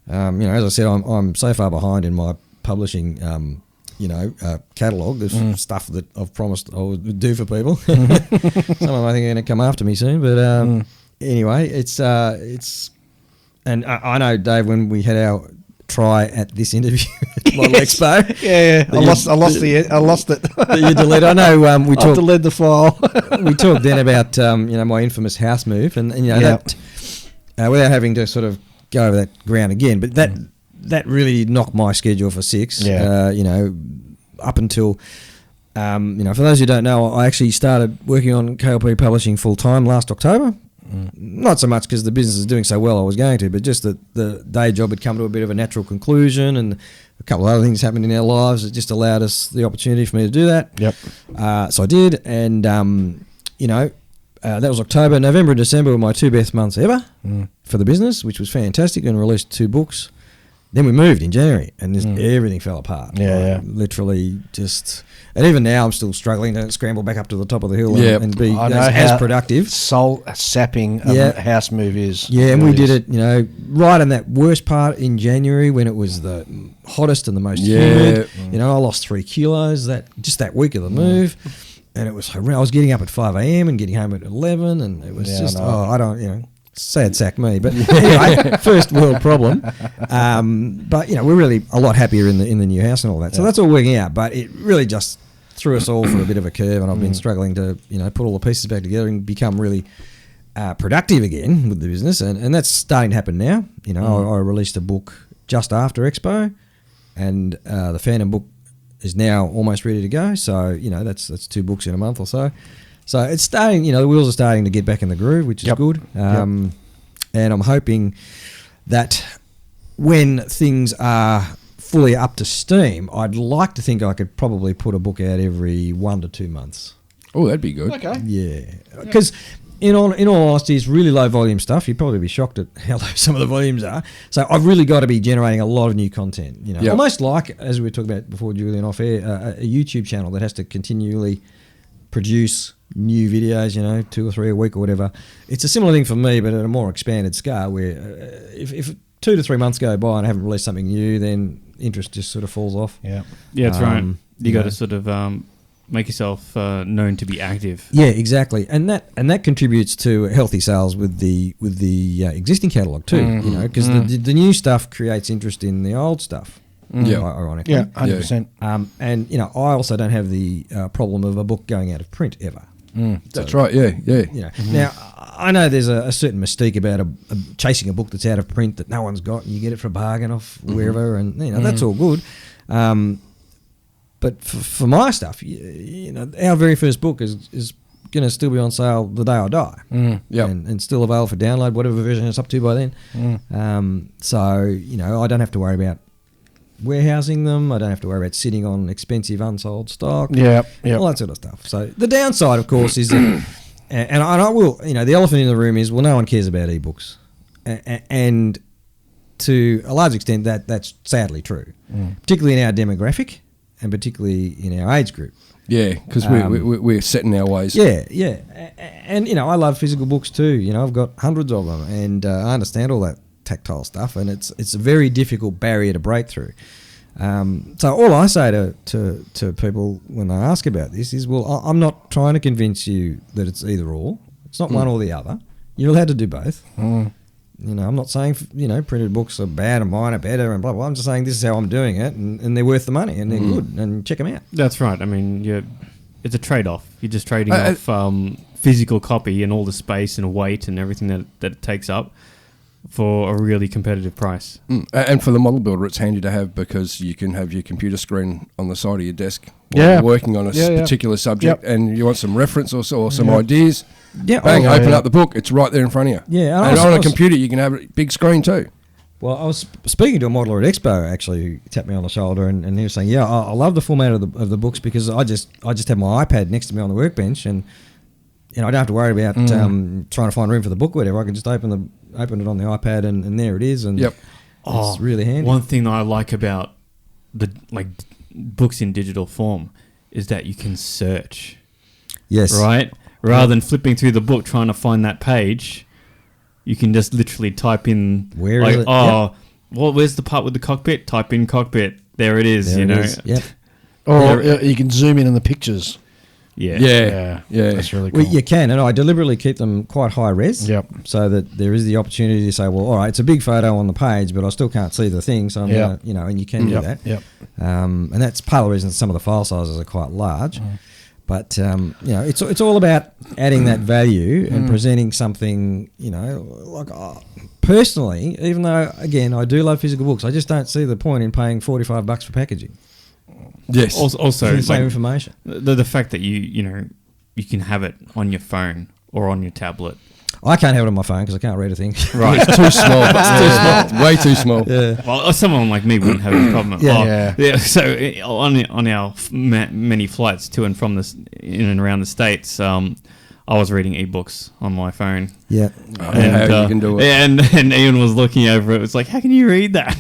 As I said, I'm so far behind in my publishing. Catalogue. There's stuff that I've promised I would do for people. Some of them I think are going to come after me soon. But anyway, it's and I know, Dave, when we had our try at this interview at Model Expo,
I lost it.
You deleted. I know. We talked.
Deleted the file.
We talked then about my infamous house move, and that without having to sort of go over that ground again, but that really knocked my schedule for 6. Up until, for those who don't know, I actually started working on KLP Publishing full time last October. Not so much because the business is doing so well I was going to, but just that the day job had come to a bit of a natural conclusion, and a couple of other things happened in our lives that just allowed us the opportunity for me to do that. So I did, and that was October. November and December were my 2 best months ever for the business, which was fantastic, and released 2 books. Then we moved in January, and just everything fell apart. Literally just... And even now I'm still struggling to scramble back up to the top of the hill and be as productive.
Soul-sapping house move is.
Yeah, and we did it, right in that worst part in January when it was the hottest and the most humid. I lost 3 kilos that week of the move. And it was horrendous. I was getting up at 5 a.m. and getting home at 11, and it was sad sack me, but anyway, first world problem. But we're really a lot happier in the new house and all that. So that's all working out. But it really just threw us all for a bit of a curve, and I've been struggling to put all the pieces back together and become really productive again with the business, and that's starting to happen now. I released a book just after Expo, and the Phantom book is now almost ready to go. So that's 2 books in a month or so. So it's starting, the wheels are starting to get back in the groove, which is good. And I'm hoping that when things are fully up to steam, I'd like to think I could probably put a book out every 1 to 2 months.
Oh, that'd be good.
Okay.
Yeah. Because in all honesty, it's really low volume stuff. You'd probably be shocked at how low some of the volumes are. So I've really got to be generating a lot of new content. Almost like, as we were talking about before, Julian, off air, a YouTube channel that has to continually produce new videos, 2 or 3 a week or whatever. It's a similar thing for me, but at a more expanded scale, where if 2 to 3 months go by and I haven't released something new, then interest just sort of falls off.
Yeah.
Yeah, that's right. You got
know.
to sort of make yourself known to be active.
Yeah, exactly, and that contributes to healthy sales with the existing catalogue too. You know, because the new stuff creates interest in the old stuff. Ironically.
Yeah, 100%.
And you know, I also don't have the problem of a book going out of print ever.
That's right. Yeah.
You know, now I know there's a certain mystique about chasing a book that's out of print that no one's got, and you get it for a bargain off wherever, and you know that's all good. But for my stuff, you know, our very first book is going to still be on sale the day I die, and still available for download, whatever version it's up to by then. So you know, I don't have to worry about warehousing them. I don't have to worry about sitting on expensive unsold stock. All that sort of stuff. So the downside, of course, is that, and I will, you know, the elephant in the room is, well, no one cares about ebooks, and to a large extent that's sadly true, particularly in our demographic and particularly in our age group.
Yeah, because we're set in our ways.
Yeah, and you know, I love physical books too. You know, I've got hundreds of them, and I understand all that tactile stuff, and it's a very difficult barrier to break through. So all I say to people when they ask about this is, well, I'm not trying to convince you that it's either or. It's not one or the other. You're allowed to do both. You know, I'm not saying, you know, printed books are bad and mine are better and blah, blah. I'm just saying this is how I'm doing it, and they're worth the money and they're good, and check them out.
That's right. I mean, it's a trade-off. You're just trading off physical copy and all the space and weight and everything that it takes up for a really competitive price.
And for the model builder, it's handy to have, because you can have your computer screen on the side of your desk while you're working on a particular subject, and you want some reference or some ideas. Bang, open up the book. It's right there in front of you.
Yeah,
and on a computer, you can have a big screen too.
Well, I was speaking to a modeler at Expo, actually, who tapped me on the shoulder, and he was saying, I love the format of the books, because I just have my iPad next to me on the workbench, and you know, I don't have to worry about trying to find room for the book or whatever. I can just open it on the iPad, and there it is, and it's really handy.
One thing that I like about the books in digital form is that you can search.
Yes.
Right? Rather than flipping through the book trying to find that page, you can just literally type in
where is it?
Well, where's the part with the cockpit? Type in cockpit. There it is.
There
you
it
know.
is. Yep.
Or you can zoom in on the pictures.
Yeah.
That's really cool.
Well, you can, and I deliberately keep them quite high res, so that there is the opportunity to say, well, all right, it's a big photo on the page, but I still can't see the thing, so I'm gonna, you know, and you can do that. And that's part of the reason some of the file sizes are quite large. But you know, it's all about adding that value and presenting something. You know, like personally, even though again I do love physical books, I just don't see the point in paying $45 for packaging.
Yes.
Also,
the same information.
The fact that you can have it on your phone or on your tablet.
I can't have it on my phone because I can't read a thing.
Right, it's too small. It's too small. Way too small.
Yeah.
Well, someone like me wouldn't have a problem. So on our many flights to and from in and around the States, I was reading ebooks on my phone.
Yeah.
And how you can do it.
And Ian was looking over it. It's like, how can you read that?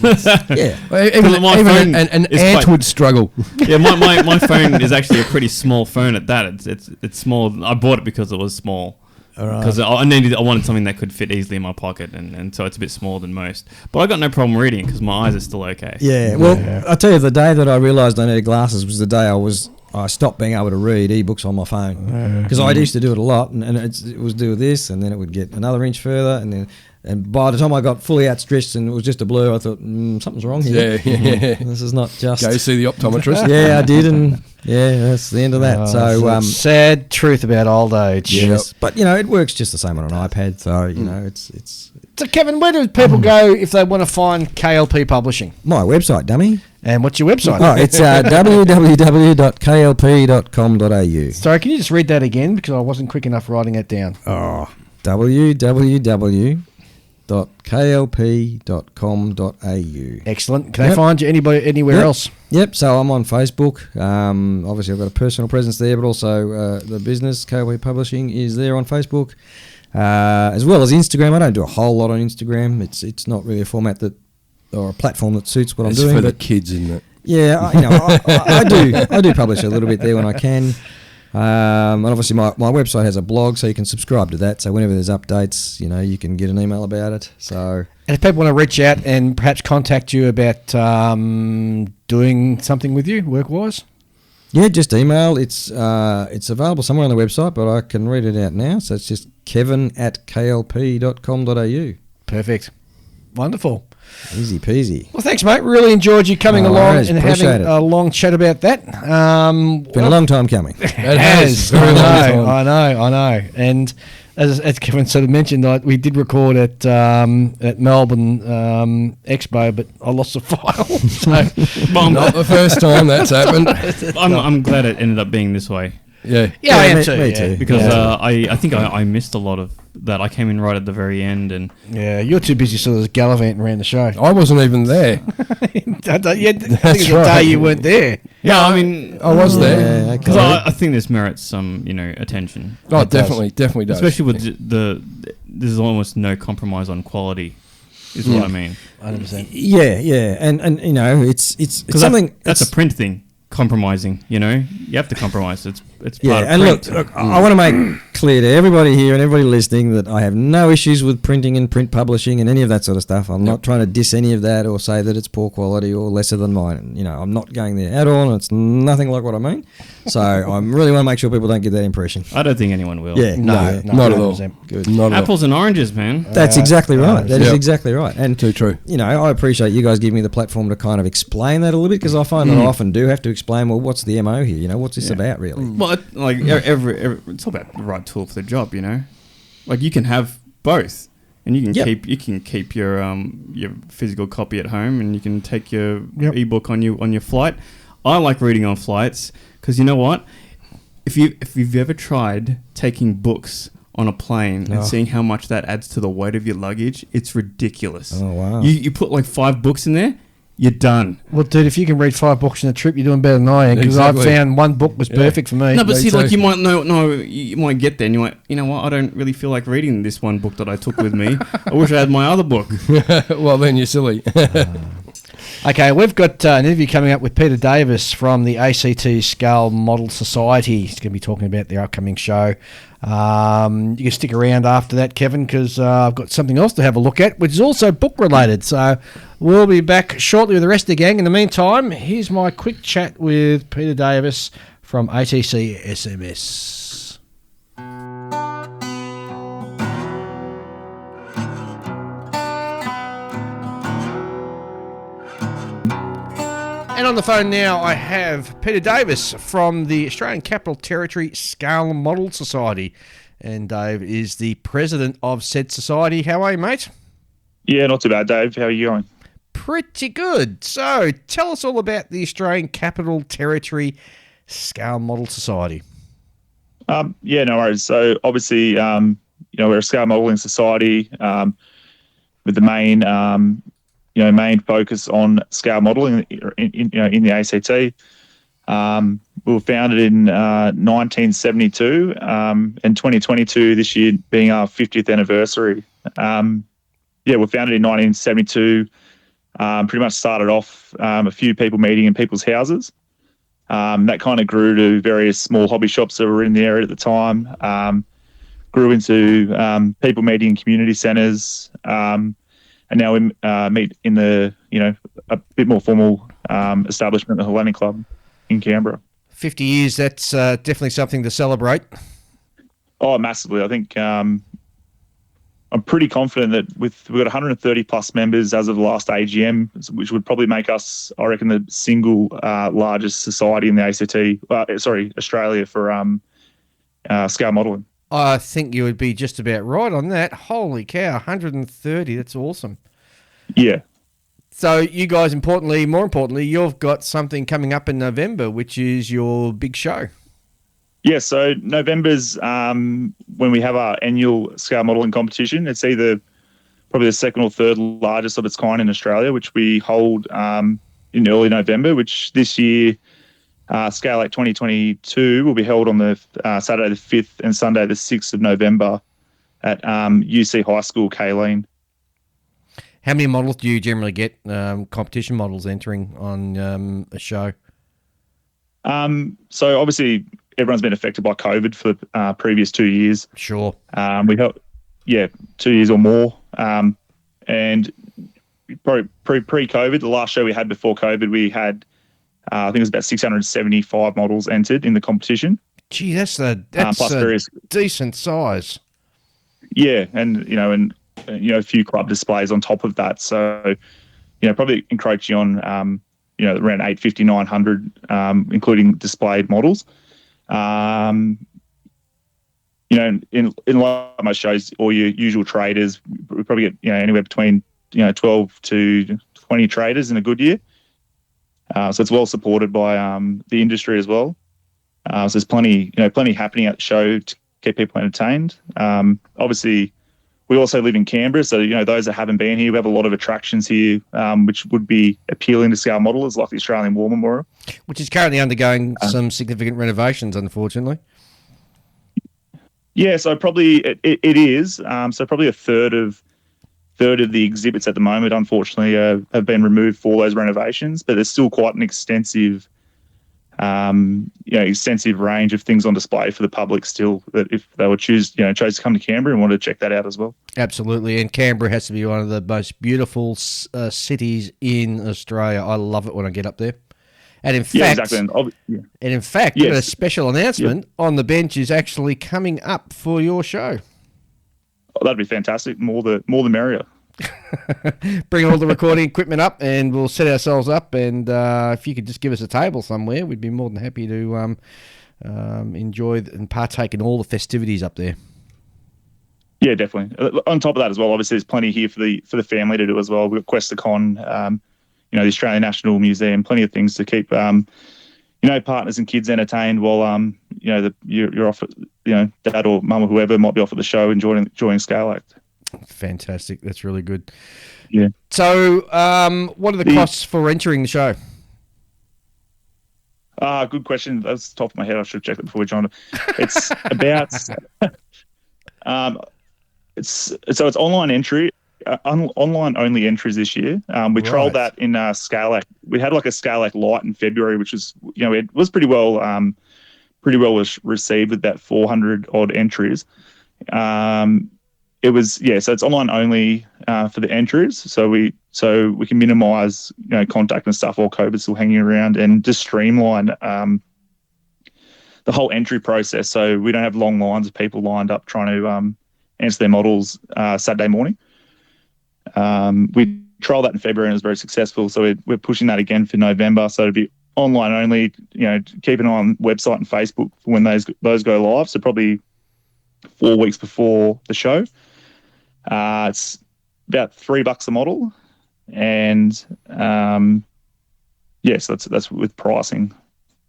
Even an ant would struggle.
Yeah, my phone is actually a pretty small phone at that. It's small. I bought it because it was small. Because I wanted something that could fit easily in my pocket, and so it's a bit smaller than most. But I got no problem reading it because my eyes are still okay.
Yeah, well, I tell you, the day that I realised I needed glasses was the day I stopped being able to read ebooks on my phone, because I used to do it a lot, and it was do this, and then it would get another inch further, and by the time I got fully outstretched and it was just a blur, I thought something's wrong here. This is not just.
Go see the optometrist.
Yeah, I did, and that's the end of that. So
sad truth about old age.
Yes, but you know it works just the same on an iPad. So you know it's.
So Kevin, where do people go if they want to find KLP Publishing?
My website, dummy.
And what's your website?
It's www.klp.com.au.
Sorry, can you just read that again, because I wasn't quick enough writing it down.
www.klp.com.au.
Excellent. Can they find you anywhere else?
Yep. So I'm on Facebook. Obviously, I've got a personal presence there, but also the business KLP Publishing is there on Facebook, as well as Instagram. I don't do a whole lot on Instagram. It's not really a format or a platform that suits what I'm doing.
It's for the kids, isn't it?
Yeah, I do publish a little bit there when I can. And obviously my website has a blog, so you can subscribe to that. So whenever there's updates, you can get an email about it. So,
and if people want to reach out and perhaps contact you about doing something with you work-wise?
Yeah, just email. It's available somewhere on the website, but I can read it out now. So it's just kevin@klp.com.au.
Perfect. Wonderful.
Easy peasy.
Well, thanks, mate. Really enjoyed you coming along and having a long chat about that.
Been a long time coming.
It has. I know. And as Kevin sort of mentioned, we did record at Melbourne Expo, but I lost the file. So
not the first time that's happened.
I'm glad it ended up being this way.
Yeah, I am too.
Me too.
Because I think I missed a lot of that. I came in right at the very end, and
you're too busy sort of gallivanting around the show.
I wasn't even there.
That's the day you weren't there.
Yeah, I mean,
I was there
because I think this merits some attention.
Oh, definitely does.
Especially with there's almost no compromise on quality. Is what I mean.
100%.
Yeah, and it's something
that's a print thing. Compromising, you have to compromise. It's part of
and
print.
look, I want to make clear to everybody here and everybody listening that I have no issues with printing and print publishing and any of that sort of stuff. I'm not trying to diss any of that or say that it's poor quality or lesser than mine. I'm not going there at all, and it's nothing like what I mean. So I really want to make sure people don't get that impression.
I don't think anyone will.
Yeah,
no, not at all.
Good.
Not at all.
Apples and oranges, man.
That's exactly right. That is exactly right. And
too true.
I appreciate you guys giving me the platform to kind of explain that a little bit, because I find that I often do have to explain, well, what's the MO here? What's this about really?
Well, every it's all about the right tool for the job. Like you can have both, and you can keep your physical copy at home, and you can take your ebook on your flight. I like reading on flights because you know what? If you've ever tried taking books on a plane and seeing how much that adds to the weight of your luggage, it's ridiculous.
Oh wow!
You put like 5 books in there, you're done.
Well, dude, if you can read 5 books in a trip, you're doing better than I am, because I found one book was perfect for me.
No, but see, like you might you might get there and you might, you know what? I don't really feel like reading this one book that I took with me. I wish I had my other book.
Well, then you're silly.
Okay, we've got an interview coming up with Peter Davis from the ACT Scale Model Society. He's going to be talking about their upcoming show. You can stick around after that, Kevin, because I've got something else to have a look at, which is also book-related. So we'll be back shortly with the rest of the gang. In the meantime, here's my quick chat with Peter Davis from ATC SMS. And on the phone now, I have Peter Davis from the Australian Capital Territory Scale Model Society. And Dave is the president of said society. How are you, mate?
Yeah, not too bad, Dave. How are you going?
Pretty good. So tell us all about the Australian Capital Territory Scale Model Society.
Yeah, no worries. So obviously, we're a scale modelling society with the main focus on scale modelling in the ACT. We were founded in 1972, and 2022 this year being our 50th anniversary. We're founded in 1972. Pretty much started off a few people meeting in people's houses. That kind of grew to various small hobby shops that were in the area at the time. Grew into people meeting in community centres. And now we meet in a bit more formal establishment, the Hellenic Club in Canberra.
50 years, that's definitely something to celebrate.
Oh, massively. I think I'm pretty confident that we've got 130 plus members as of the last AGM, which would probably make us, I reckon, the single largest society in the Australia for scale modelling.
I think you would be just about right on that. Holy cow, 130, that's awesome.
Yeah.
So you guys, more importantly, you've got something coming up in November, which is your big show.
Yeah, so November's when we have our annual scale modelling competition. It's either probably the second or third largest of its kind in Australia, which we hold in early November, which this year, Scale 8 2022 will be held on the Saturday the 5th and Sunday the 6th of November at UC High School, Kaleen.
How many models do you generally get, competition models entering on a show?
So obviously everyone's been affected by COVID for the previous 2 years.
Sure.
We helped, 2 years or more. And probably pre-COVID, the last show we had before COVID, we had, I think it was about 675 models entered in the competition.
Gee, that's a decent size.
Yeah, and a few club displays on top of that. So, probably encroaching on, around 850, 900, including displayed models. In like most shows, all your usual traders, we probably get anywhere between 12 to 20 traders in a good year. So it's well supported by the industry as well. So there's plenty happening at the show to keep people entertained. Obviously, we also live in Canberra, so those that haven't been here, we have a lot of attractions here, which would be appealing to scale modelers, like the Australian War Memorial,
which is currently undergoing some significant renovations, unfortunately.
Yeah, so probably it is. So probably a third of the exhibits at the moment, unfortunately, have been removed for those renovations. But there's still quite an extensive range of things on display for the public still. That if they would chose to come to Canberra and want to check that out as well.
Absolutely, and Canberra has to be one of the most beautiful cities in Australia. I love it when I get up there. And in fact,
Yes.
a special announcement on the bench is actually coming up for your show.
Oh, that'd be fantastic. More the merrier.
Bring all the recording equipment up, and we'll set ourselves up. And if you could just give us a table somewhere, we'd be more than happy to enjoy and partake in all the festivities up there.
Yeah, definitely. On top of that as well, obviously, there's plenty here for the family to do as well. We've got Questacon, the Australian National Museum, plenty of things to keep, partners and kids entertained while, you're off at, dad or mum or whoever might be off at the show enjoying Scale Act.
Fantastic. That's really good.
Yeah.
So what are the costs for entering the show?
Good question. That's the top of my head. I should have checked it before we joined. It's about, it's online entry. Online only entries this year. We trialled that in Scale Act. We had like a Scale Act Lite in February, which was it was pretty well received with that 400 odd entries. It was so it's online only for the entries, so we can minimise contact and stuff while COVID's still hanging around, and just streamline the whole entry process, so we don't have long lines of people lined up trying to answer their models Saturday morning. We trialled that in February and it was very successful. So we're pushing that again for November. So it'll be online only, keep an eye on website and Facebook for when those go live. So probably 4 weeks before the show. It's about $3 a model. And, so that's with pricing.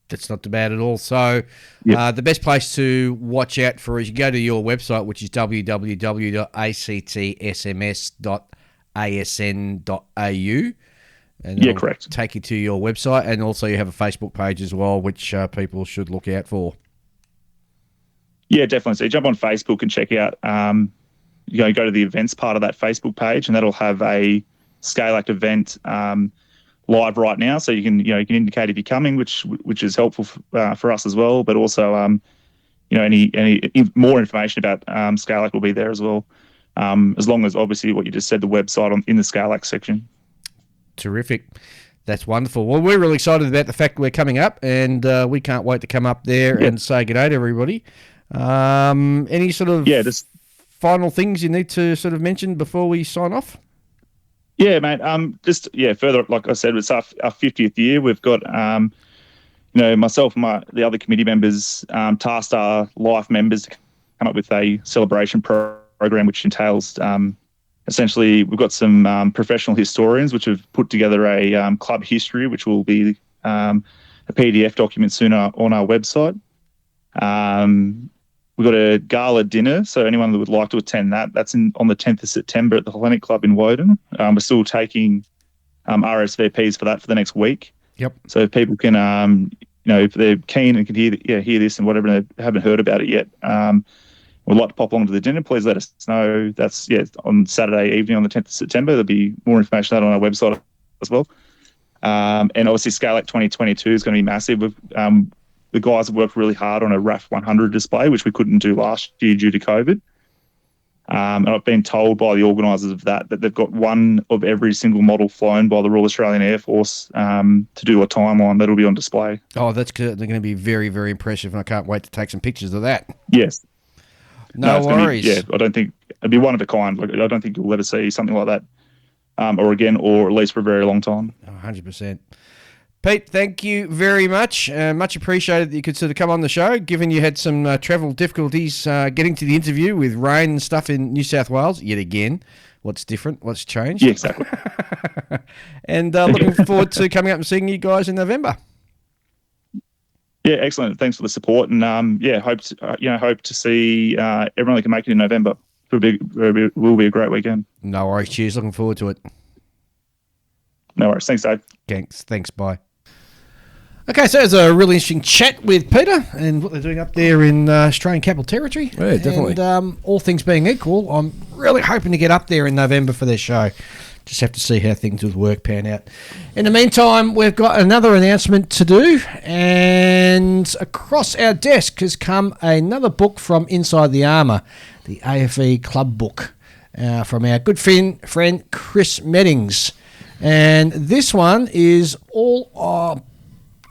That's not too bad at all. So the best place to watch out for is you go to your website, which is www.actsms.asn.au. And
correct.
Take you to your website, and also you have a Facebook page as well, which people should look out for.
Yeah, definitely. So you jump on Facebook and check out, go to the events part of that Facebook page, and that'll have a Scale Act event live right now. So you can indicate if you're coming, which is helpful for us as well. But also, any more information about Scale Act will be there as well. As long as obviously what you just said, the website in the Scale Act section.
Terrific. That's wonderful. Well, we're really excited about the fact we're coming up, and we can't wait to come up there and say good day to everybody. Any sort of final things you need to sort of mention before we sign off?
Yeah, mate. Further, like I said, it's our 50th year. We've got, myself and the other committee members tasked our life members to come up with a celebration program, which entails essentially we've got some professional historians which have put together a club history, which will be a PDF document soon on our website. We've got a gala dinner, so anyone that would like to attend that's on the 10th of September at the Hellenic Club in Woden. We're still taking RSVPs for that for the next week.
Yep. So
if people can, if they're keen and can hear this and whatever, and they haven't heard about it yet, would like to pop along to the dinner, please let us know. That's on Saturday evening on the 10th of September. There'll be more information on our website as well. And obviously Scale Act 2022 is going to be massive. We've the guys have worked really hard on a RAF 100 display, which we couldn't do last year due to COVID. And I've been told by the organisers of that they've got one of every single model flown by the Royal Australian Air Force to do a timeline that'll be on display.
Oh, that's good. They're going to be very, very impressive, and I can't wait to take some pictures of that.
Yes.
No worries.
I don't think it'd be one of a kind. Like, I don't think you'll ever see something like that, or at least for a very long time.
100%. Pete, thank you very much. Much appreciated that you could sort of come on the show, given you had some travel difficulties getting to the interview with rain and stuff in New South Wales. Yet again, what's different? What's changed?
Yeah, exactly.
And looking forward to coming up and seeing you guys in November.
Yeah, excellent. Thanks for the support, and hope to see everyone that can make it in November. It will be a great weekend.
No worries. Cheers. Looking forward to it.
No worries. Thanks, Dave.
Thanks. Bye. Okay, so it's a really interesting chat with Peter and what they're doing up there in Australian Capital Territory.
Yeah, definitely.
And all things being equal, I'm really hoping to get up there in November for their show. Just have to see how things with work pan out. In the meantime, we've got another announcement to do, and across our desk has come another book from Inside the Armour, the AFE Club book, from our good friend Chris Meddings. And this one is all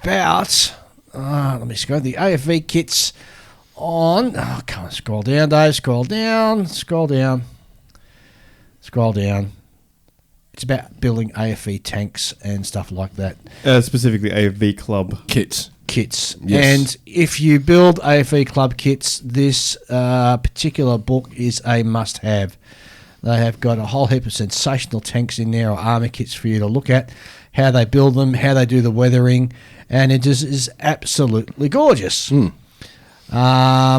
about, let me scroll, the AFE kits on, come on, scroll down, Dave, scroll down. It's about building AFE tanks and stuff like that.
Specifically AFE Club
Kits.
Yes. And
Yes.
if you build AFE Club kits, this particular book is a must-have. They have got a whole heap of sensational tanks in there, or armour kits for you to look at, how they build them, how they do the weathering, and it is absolutely gorgeous. There's a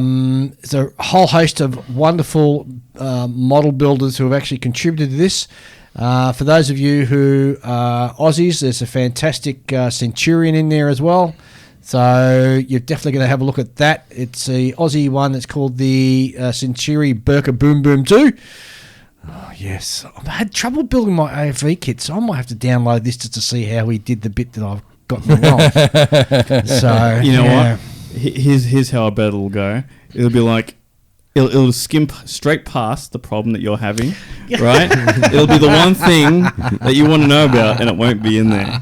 whole host of wonderful model builders who have actually contributed to this. For those of you who are Aussies, there's a fantastic Centurion in there as well. So you're definitely going to have a look at that. It's a Aussie one that's called the Century Burka Boom Boom 2. Oh, yes. I've had trouble building my AFE kit, so I might have to download this just to see how he did the bit that I've gotten wrong. So
You know what? Here's how I bet it'll go. It'll be like, it'll skimp straight past the problem that you're having, right? It'll be the one thing that you want to know about, and it won't be in there,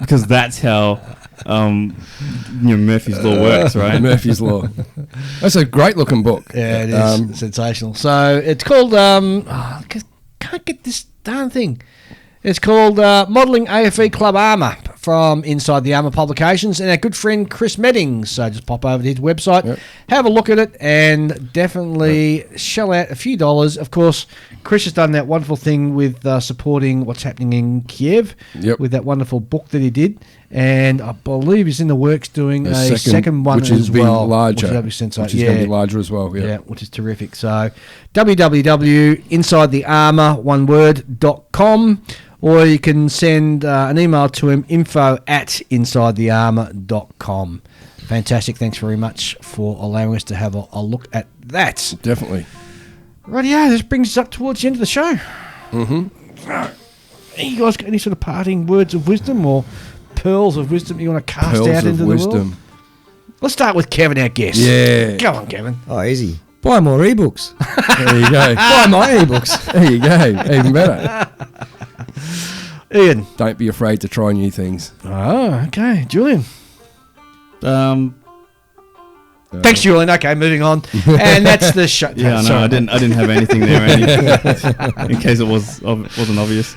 because that's how Murphy's Law works, right?
Murphy's Law. That's a great looking book.
Yeah, it is sensational. So it's called, can't get this darn thing. It's called Modelling AFE Club Armour from Inside the Armour Publications and our good friend Chris Meddings. So just pop over to his website, have a look at it, and definitely shell out a few dollars. Of course, Chris has done that wonderful thing with supporting what's happening in Kiev with that wonderful book that he did. And I believe he's in the works doing a second one
which
as well.
Larger,
which is going
to be larger as well.
Yeah, which is terrific. So www.insidethearmour.com, or you can send an email to him, info@insidethearmour.com. Fantastic. Thanks very much for allowing us to have a look at that.
Definitely.
Rightio, this brings us up towards the end of the show. You guys got any sort of parting words of wisdom or pearls of wisdom you want to cast out into the world? Let's start with Kevin, our guest.
Yeah.
Go on, Kevin.
Oh, easy. Buy more ebooks.
There you go.
Buy my ebooks.
There you go. Even better.
Ian.
Don't be afraid to try new things.
Oh, okay. Julian. Thanks, Julian. Okay, moving on. And that's the show.
Yeah, no, I didn't have anything there, in case it wasn't obvious.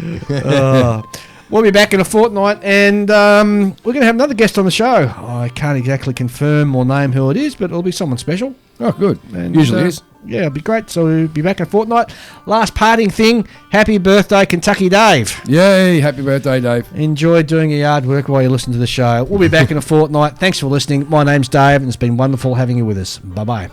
We'll be back in a fortnight, and we're going to have another guest on the show. I can't exactly confirm or name who it is, but it'll be someone special.
Oh, good.
And,
usually is.
Yeah, it'll be great. So we'll be back in a fortnight. Last parting thing, happy birthday, Kentucky Dave.
Yay, happy birthday, Dave.
Enjoy doing your yard work while you listen to the show. We'll be back in a fortnight. Thanks for listening. My name's Dave, and it's been wonderful having you with us. Bye-bye.